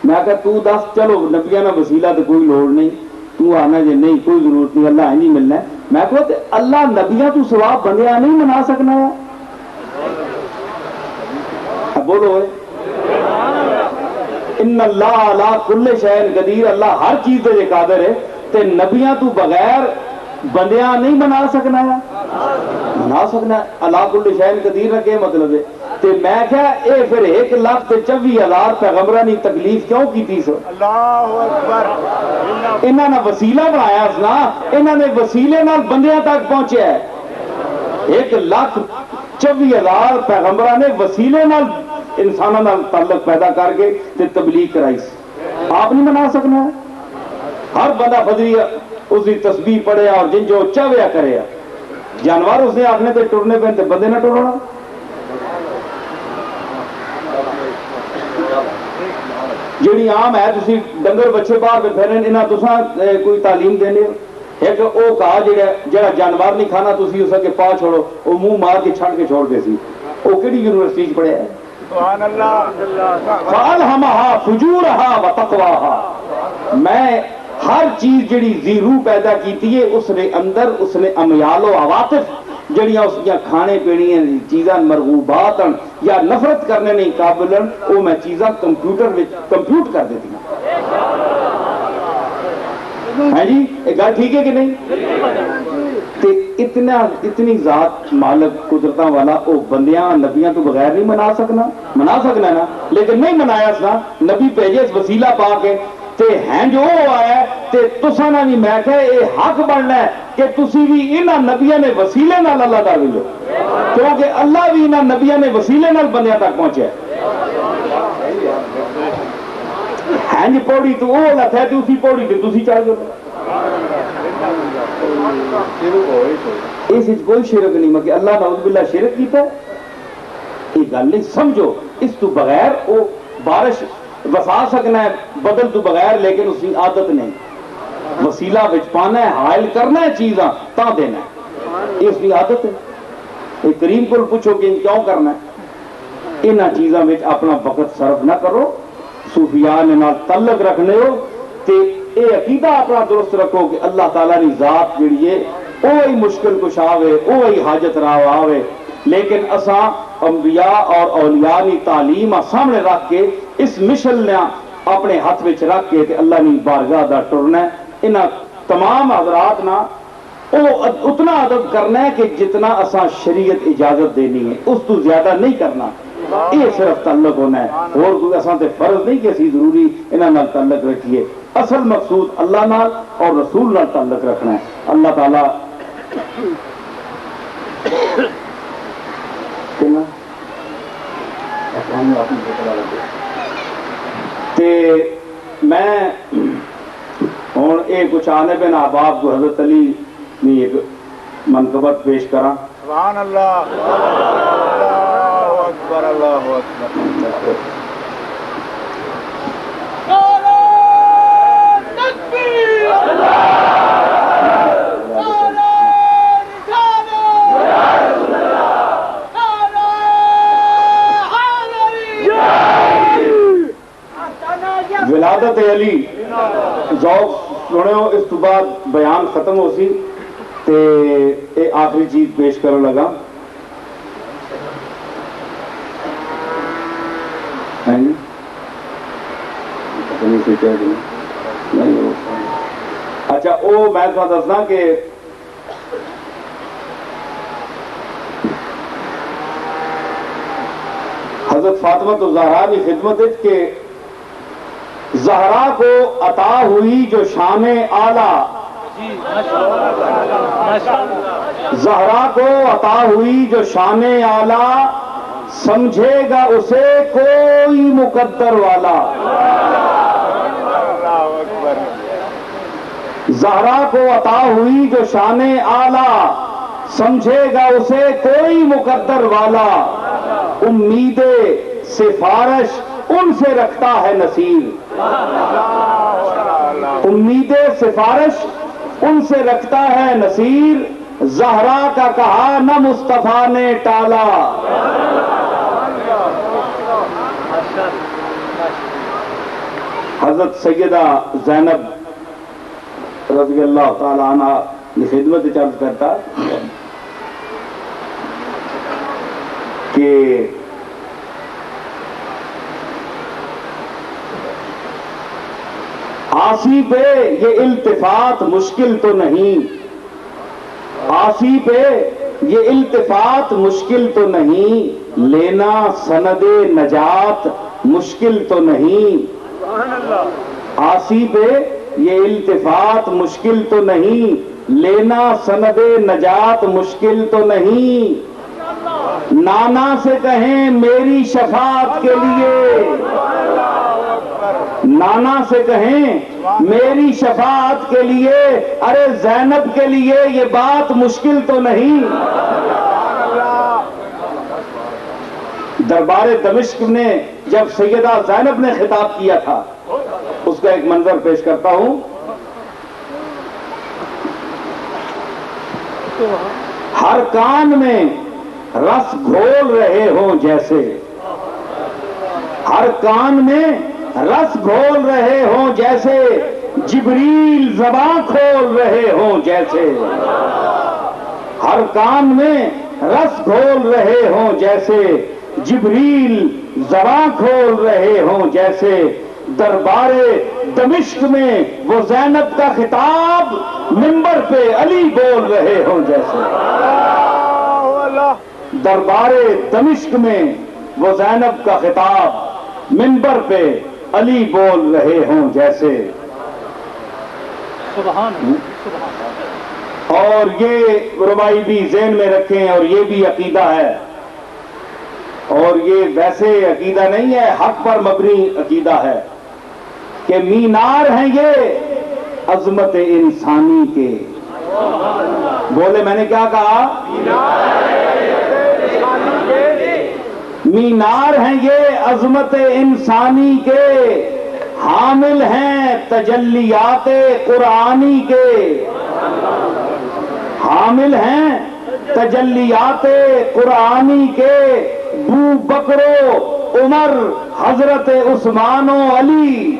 [SPEAKER 1] میں کہا تو دس چلو نبیاں نہ وسیلہ تو کوئی لوڑ نہیں, تو آنا جی نہیں کوئی ضرورت نہیں اللہ ہی نہیں ملنا ہے. میں کہا اللہ نبیاں تو ثواب بندیاں نہیں منا سکنا ہے. بولو ان اللہ علی کل شیء قدیر, اللہ ہر چیز دے قادر ہے. تے نبیاں تو بغیر بندیاں نہیں بنا سکنا ہے, بنا سکنا ہے. اللہ کل شیء قدیر کا کیا مطلب ہے؟ تے میں کہا اے پھر 1,24,000 پیغمبراں نے تکلیف کیوں کی سو؟
[SPEAKER 2] اللہ اکبر.
[SPEAKER 1] انہاں نے وسیلہ بنایا نا, انہاں نے وسیلے نال بندیاں تک پہنچیا ہے. 1,24,000 پیغمبراں نے وسیلے نال انسانوں نال تعلق پیدا کر کے تے تبلیغ کرائی. آپ نہیں بنا سکنا ہے. ہر بندہ بدری اس کی تسبیح پڑھے اور جن جو چاہیا کرے. جانور اس نے آخنے تے ٹرنے پہ تے بندے نہ ٹرنا. جیڑی عام ہے تسی ڈنگر بچے باہر پہ پھرن انہاں تساں کوئی تعلیم دینے ہو. ایک او کہا جڑا جانور نہیں کھانا تسی اس کے پا چھوڑو, وہ منہ مار کے چھڑ کے چھوڑ دے سی. وہ کیڑی یونیورسٹی چ پڑھیا ہے؟
[SPEAKER 2] سبحان اللہ.
[SPEAKER 1] فَأَلْهَمَهَا فُجُورَهَا وَتَقْوَاهَا. میں ہر چیز جڑی زیرو پیدا کیتی ہے اس نے اندر اس نے امیال و عواطف جڑیاں اس کی کھانے پینے چیزاں مرغوبات یا نفرت کرنے نہیں قابل وہ میں چیزاں کمپیوٹ کر دیتی ہوں. ہے جی ایک گل ٹھیک ہے کہ نہیں؟ اتنی ذات مالک قدرتاں والا او بندیاں نبیاں تو بغیر نہیں منا سکنا ہے نا. لیکن نہیں منایا سنا, نبی بھیجے وسیلہ پا کے تے ہیں جو آیا تے تساں نہ بھی میں کہ اے حق بننا ہے کہ تسی بھی انہاں نبیاں نے وسیلے نال اللہ تک ملو, کیونکہ اللہ بھی انہاں نبیاں نے وسیلے نال بندیاں تک پہنچے. ہیں جی پوڑی تو وہ لت ہے اسی پوڑی تے تسی چڑھ جاؤ. اس کوئی شرک نہیں, مگر اللہ نعوذ باللہ شرک کیتا ہے. یہ گل نہیں سمجھو. اس تو بغیر وہ بارش وسا سکنا ہے بدل تو بغیر, لیکن اس کی عادت نہیں. وسیلہ وچ پانا ہے, حائل کرنا ہے چیزاں تا دینا ہے, اس کی عادت ہے. یہ کریم کو پوچھو کہ کیوں کرنا ہے. انہاں چیزاں وچ اپنا وقت صرف نہ کرو. صوفیاء نے نال تعلق رکھنے ہو تے اے عقیدہ اپنا درست رکھو کہ اللہ تعالیٰ کی ذات جڑی ہے وہی مشکل کشا ہوے, وہی حاجت روا ہوے. لیکن اساں انبیاء اور اولیاء کی تعلیم سامنے رکھ کے اس مشن نے اپنے ہاتھ میں رکھ کے کہ اللہ کی بارگاہ دا ٹرنا ہے. انہاں تمام حضرات نہ اتنا ادب کرنا ہے کہ جتنا اساں شریعت اجازت دینی ہے اس تو زیادہ نہیں کرنا. یہ صرف تعلق ہونا ہے, اور کوئی اساں تے فرض نہیں کہ اسی ضروری انہاں نال تعلق رکھیے. اصل مقصود اللہ نال اور رسول نال تعلق رکھنا ہے. اللہ تعالی تے میں ہوں یہ کچھ آنے بن احباب کو حضرت علی نے ایک منقبت پیش کرا.
[SPEAKER 2] سبحان اللہ. اللہ اکبر. اللہ اکبر.
[SPEAKER 1] ولادت علی ذوق سنے ہو, اس تو بعد بیان ختم ہو سی تے اے آخری چیز پیش کرنے لگا. اچھا وہ میں تھوڑا دسنا کہ حضرت فاطمہ الزہرا کی خدمت کہ زہرا کو عطا ہوئی جو شان اعلیٰ, زہرا کو عطا ہوئی جو شان اعلیٰ, سمجھے گا اسے کوئی مقدر والا. زہرا کو عطا ہوئی جو شان اعلیٰ, سمجھے گا اسے کوئی مقدر والا. امید سفارش ان سے رکھتا ہے نصیر، امید سفارش ان سے رکھتا ہے نصیر، زہرا کا کہا نہ مصطفیٰ نے ٹالا۔ حضرت سیدہ زینب رضی اللہ تعالی عنہ یہ خدمت چرچ کرتا کہ آسی پہ یہ التفات مشکل تو نہیں، آسی پہ یہ التفات مشکل تو نہیں، لینا سند نجات مشکل تو نہیں، آسی پہ یہ التفات مشکل تو نہیں، لینا سند نجات مشکل تو نہیں، نانا سے کہیں میری شفاعت کے لیے، نانا سے کہیں میری شفاعت کے لیے، ارے زینب کے لیے یہ بات مشکل تو نہیں۔ دربار دمشق نے جب سیدہ زینب نے خطاب کیا تھا، اس کا ایک منظر پیش کرتا ہوں۔ ہر کان میں رس گھول رہے ہوں جیسے، ہر کان میں رس گھول رہے ہوں جیسے، جبریل زباں کھول رہے ہوں جیسے، ہر کان میں رس گھول رہے ہوں جیسے، جبریل زباں کھول رہے ہوں جیسے، دربار دمشق میں وہ زینب کا خطاب منبر پہ علی بول رہے ہوں جیسے، دربار دمشق میں وہ زینب کا خطاب منبر پہ علی بول رہے ہوں جیسے۔ اور یہ ربائی بھی ذہن میں رکھیں، اور یہ بھی عقیدہ ہے، اور یہ ویسے عقیدہ نہیں ہے، حق پر مبنی عقیدہ ہے کہ مینار ہیں یہ عظمت انسانی کے۔ بولے میں نے کیا کہا؟ مینار ہیں یہ عظمت انسانی کے، حامل ہیں تجلیات قرآنی کے، حامل ہیں تجلیات قرآنی کے، بو بکرو عمر حضرت عثمان و علی،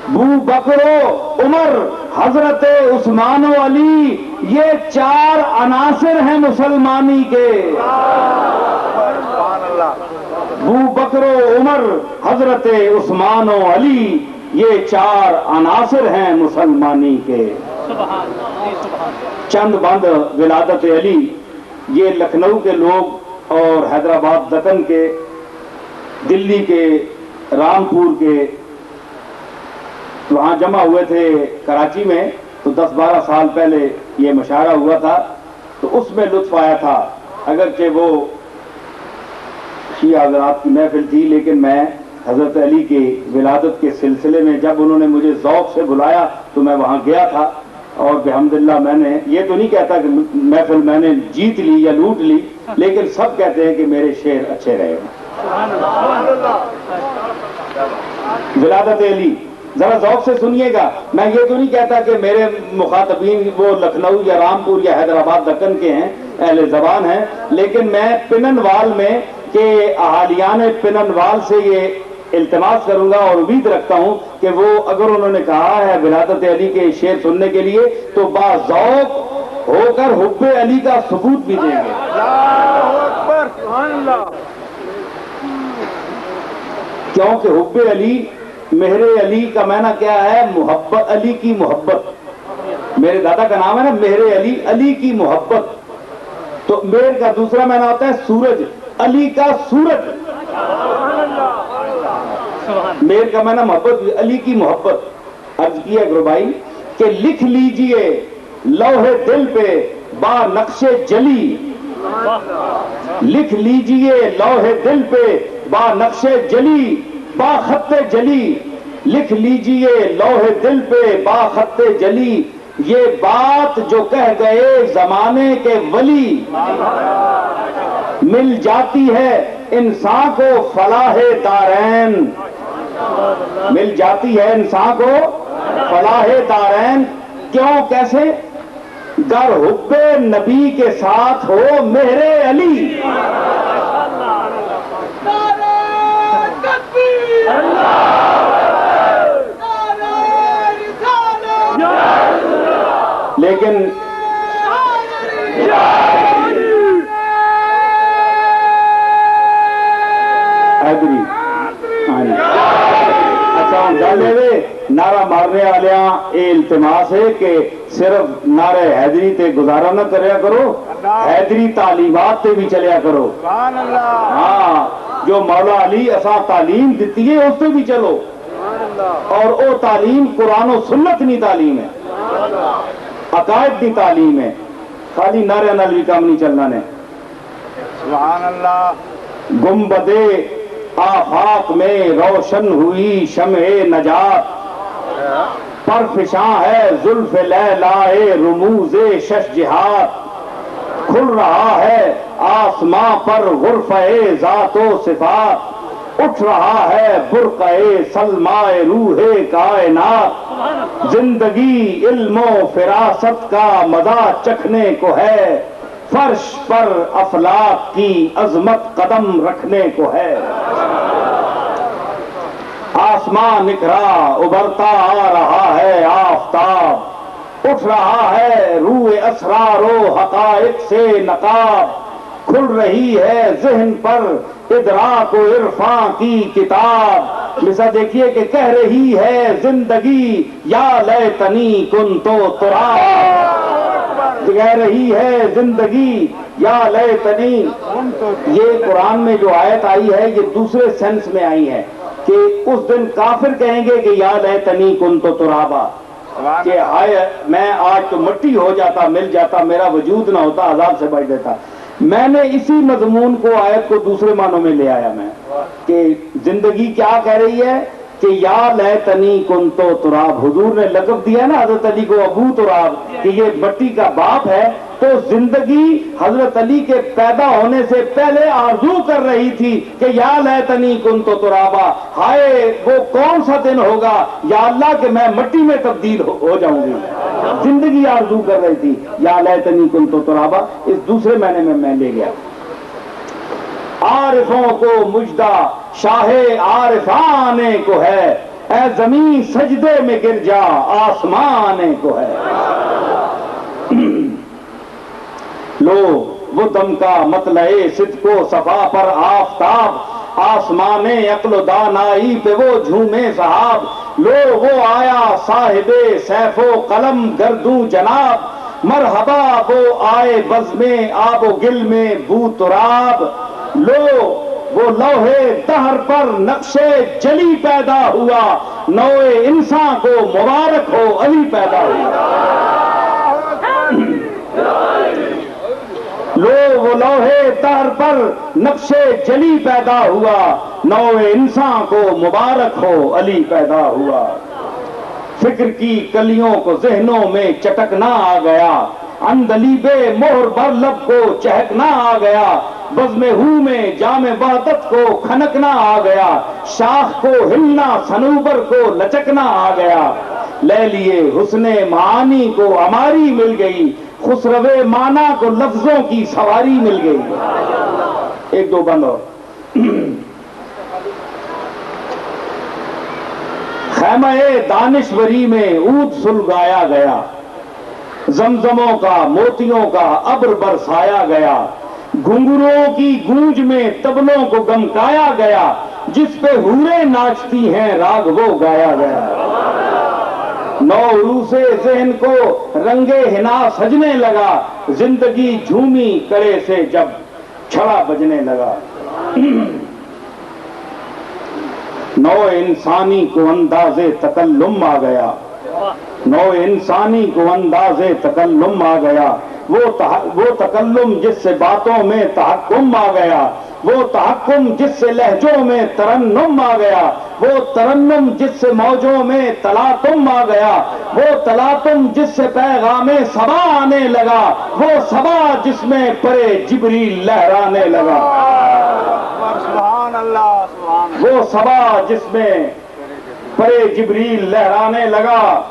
[SPEAKER 1] بو بکرو عمر حضرت عثمان و علی، یہ چار عناصر ہیں مسلمانی کے۔ بو بکر و عمر حضرت عثمان و علی، یہ چار عناصر ہیں مسلمانی کے۔ چند بند ولادت علی، یہ لکھنؤ کے لوگ اور حیدرآباد دکن کے، دلی کے، رامپور کے وہاں جمع ہوئے تھے کراچی میں، تو 10-12 سال پہلے یہ مشاعرہ ہوا تھا، تو اس میں لطف آیا تھا۔ اگرچہ وہ شیعہ حضرات کی محفل تھی، لیکن میں حضرت علی کی ولادت کے سلسلے میں جب انہوں نے مجھے ذوق سے بلایا تو میں وہاں گیا تھا، اور بحمداللہ میں نے یہ تو نہیں کہتا کہ محفل میں نے جیت لی یا لوٹ لی، لیکن سب کہتے ہیں کہ میرے شعر اچھے رہے۔ ولادت علی ذرا ذوق سے سنیے گا، میں یہ تو نہیں کہتا کہ میرے مخاطبین وہ لکھنؤ یا رامپور یا حیدرآباد دکن کے ہیں، اہل زبان ہیں، لیکن میں پننوال میں کہ اہالیان پننوال سے یہ التماس کروں گا اور امید رکھتا ہوں کہ وہ اگر انہوں نے کہا ہے ولادت علی کے شعر سننے کے لیے تو باذوق ہو کر حب علی کا ثبوت بھی دیں گے۔ کیونکہ حب علی، مہر علی کا معنی کیا ہے؟ محبت، علی کی محبت۔ میرے دادا کا نام ہے نا مہر علی، علی کی محبت۔ تو مہر کا دوسرا معنی ہوتا ہے سورج، علی کا سورج۔ مہر کا معنی محبت، علی کی محبت۔ عرض کیا گربائی کہ لکھ لیجئے لوح دل پہ با نقش جلی، لکھ لیجئے لوح دل پہ با نقش جلی، با خط جلی، لکھ لیجئے لوح دل پہ با خط جلی، یہ بات جو کہہ گئے زمانے کے ولی، مل جاتی ہے انسان کو فلاح دارین مل جاتی ہے، انسان کو فلاح دارین کیوں کیسے؟ گر حب نبی کے ساتھ ہو مہر علی، لیکن حیدری اچھا نعرہ مارنے والیاں یہ التماس ہے کہ صرف نعرہ حیدری تے گزارا نہ کریا کرو، حیدری تعلیمات تے بھی چلیا کرو۔ ہاں جو مولا علی اساں تعلیم دیتی ہے اس تے بھی چلو، اور وہ تعلیم قرآن و سنت نہیں تعلیم ہے، عقائد کی تعلیم ہے، خالی نعرے نال بھی کام نہیں چلنا نے۔
[SPEAKER 2] سبحان اللہ۔
[SPEAKER 1] گنبدے آفاق میں روشن ہوئی شمع نجات، پرفشاں ہے زلف لیلائے رموز شش جہات، کھل رہا ہے آسماں پر غرفہ ذات و صفات، اٹھ رہا ہے برقع سلمائے روح کائنات، زندگی علم و فراست کا مزہ چکھنے کو ہے، فرش پر افلاک کی عظمت قدم رکھنے کو ہے، آسمان نکھرا ابھرتا آ رہا ہے آفتاب، اٹھ رہا ہے روح اسرار و حقائق سے نقاب، کھل رہی ہے ذہن پر ادراک و عرفاں کی کتاب، لذا دیکھیے کہ کہہ رہی ہے زندگی یا لیتنی کنتو تراب، کہہ رہی ہے زندگی یا لیتنی۔ یہ قرآن میں جو آیت آئی ہے یہ دوسرے سینس میں آئی ہے کہ اس دن کافر کہیں گے کہ یا لیتنی کنتو ترابا، کہ ہائے میں آج تو مٹی ہو جاتا، مل جاتا، میرا وجود نہ ہوتا، عذاب سے بچ دیتا۔ میں نے اسی مضمون کو آیت کو دوسرے معنوں میں لے آیا میں کہ زندگی کیا کہہ رہی ہے کہ یا لیتنی کنتو تراب، حضور نے لقب دیا نا حضرت علی کو ابو تراب کہ یہ مٹی کا باپ ہے، تو زندگی حضرت علی کے پیدا ہونے سے پہلے آرزو کر رہی تھی کہ یا لیتنی کنتو ترابا، ہائے وہ کون سا دن ہوگا یا اللہ کہ میں مٹی میں تبدیل ہو جاؤں گی، زندگی آرزو کر رہی تھی یا لیتنی کنتو ترابا۔ اس دوسرے معنی میں میں لے گیا۔ عارفوں کو مجدہ شاہ عارفاں آنے کو ہے، اے زمین سجدے میں گر جا آسمان آنے کو ہے، لو وہ دم کا مطلع صدق و صفا پر آفتاب، آسمان عقل و دانائی پہ وہ جھومے صحاب، لو وہ آیا صاحب سیف و قلم گردوں جناب، مرحبا وہ آئے بزم آب و گل میں بو تراب، لو وہ لوہے دہر پر نقش جلی پیدا ہوا، نوع انسان کو مبارک ہو علی پیدا ہوا، لو وہ لوہے دہر پر نقش جلی پیدا ہوا، نوع انسان کو مبارک ہو علی پیدا ہوا، فکر کی کلیوں کو ذہنوں میں چٹکنا آ گیا، اندلیب مہر بر لب کو چہکنا آ گیا، بزم ہو میں جام وحدت کو کھنکنا آ گیا، شاخ کو ہلنا صنوبر کو لچکنا آ گیا، لے لیے حسن معانی کو ہماری مل گئی، خسرو معنی کو لفظوں کی سواری مل گئی۔ ایک دو بند اور۔ خیمہ دانشوری میں عود سلگایا گیا، زمزموں کا موتیوں کا ابر برسایا گیا، گھنگروں کی گونج میں طبلوں کو گمکایا گیا، جس پہ حوریں ناچتی ہیں راگ وہ گایا گیا، نو عروس ذہن کو رنگے حنا سجنے لگا، زندگی جھومی کرے سے جب چھڑا بجنے لگا، نو انسانی کو انداز تکلم آ گیا، نو انسانی کو انداز تکلم آ گیا، وہ تکلم جس سے باتوں میں تحکم آ گیا، وہ تحکم جس سے لہجوں میں ترنم آ گیا، وہ ترنم جس سے موجوں میں تلاطم آ گیا، وہ تلاطم جس سے پیغام صبا آنے لگا، وہ صبا جس میں پرے جبریل لہرانے لگا۔
[SPEAKER 2] اللہ سبحان اللہ
[SPEAKER 1] وہ صبا جس میں پرے جبریل لہرانے لگا،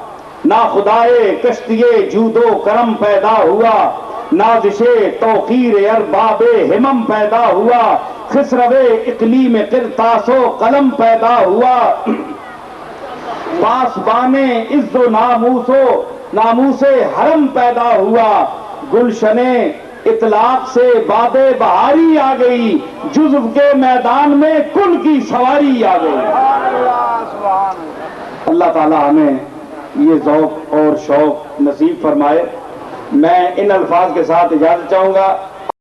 [SPEAKER 1] نہ خدائے کشتیے جود و کرم پیدا ہوا، نازش توقیر ارباب ہمم پیدا ہوا، خسرو اقلیم قرطاس و قلم پیدا ہوا، پاسبان عز و ناموس حرم پیدا ہوا، گلشن اطلاق سے باد بہاری آ گئی، جزو کے میدان میں کل کی سواری آ گئی۔
[SPEAKER 2] سبحان اللہ سبحان اللہ
[SPEAKER 1] اللہ تعالی ہمیں یہ ذوق اور شوق نصیب فرمائے۔ میں ان الفاظ کے ساتھ اجازت چاہوں گا۔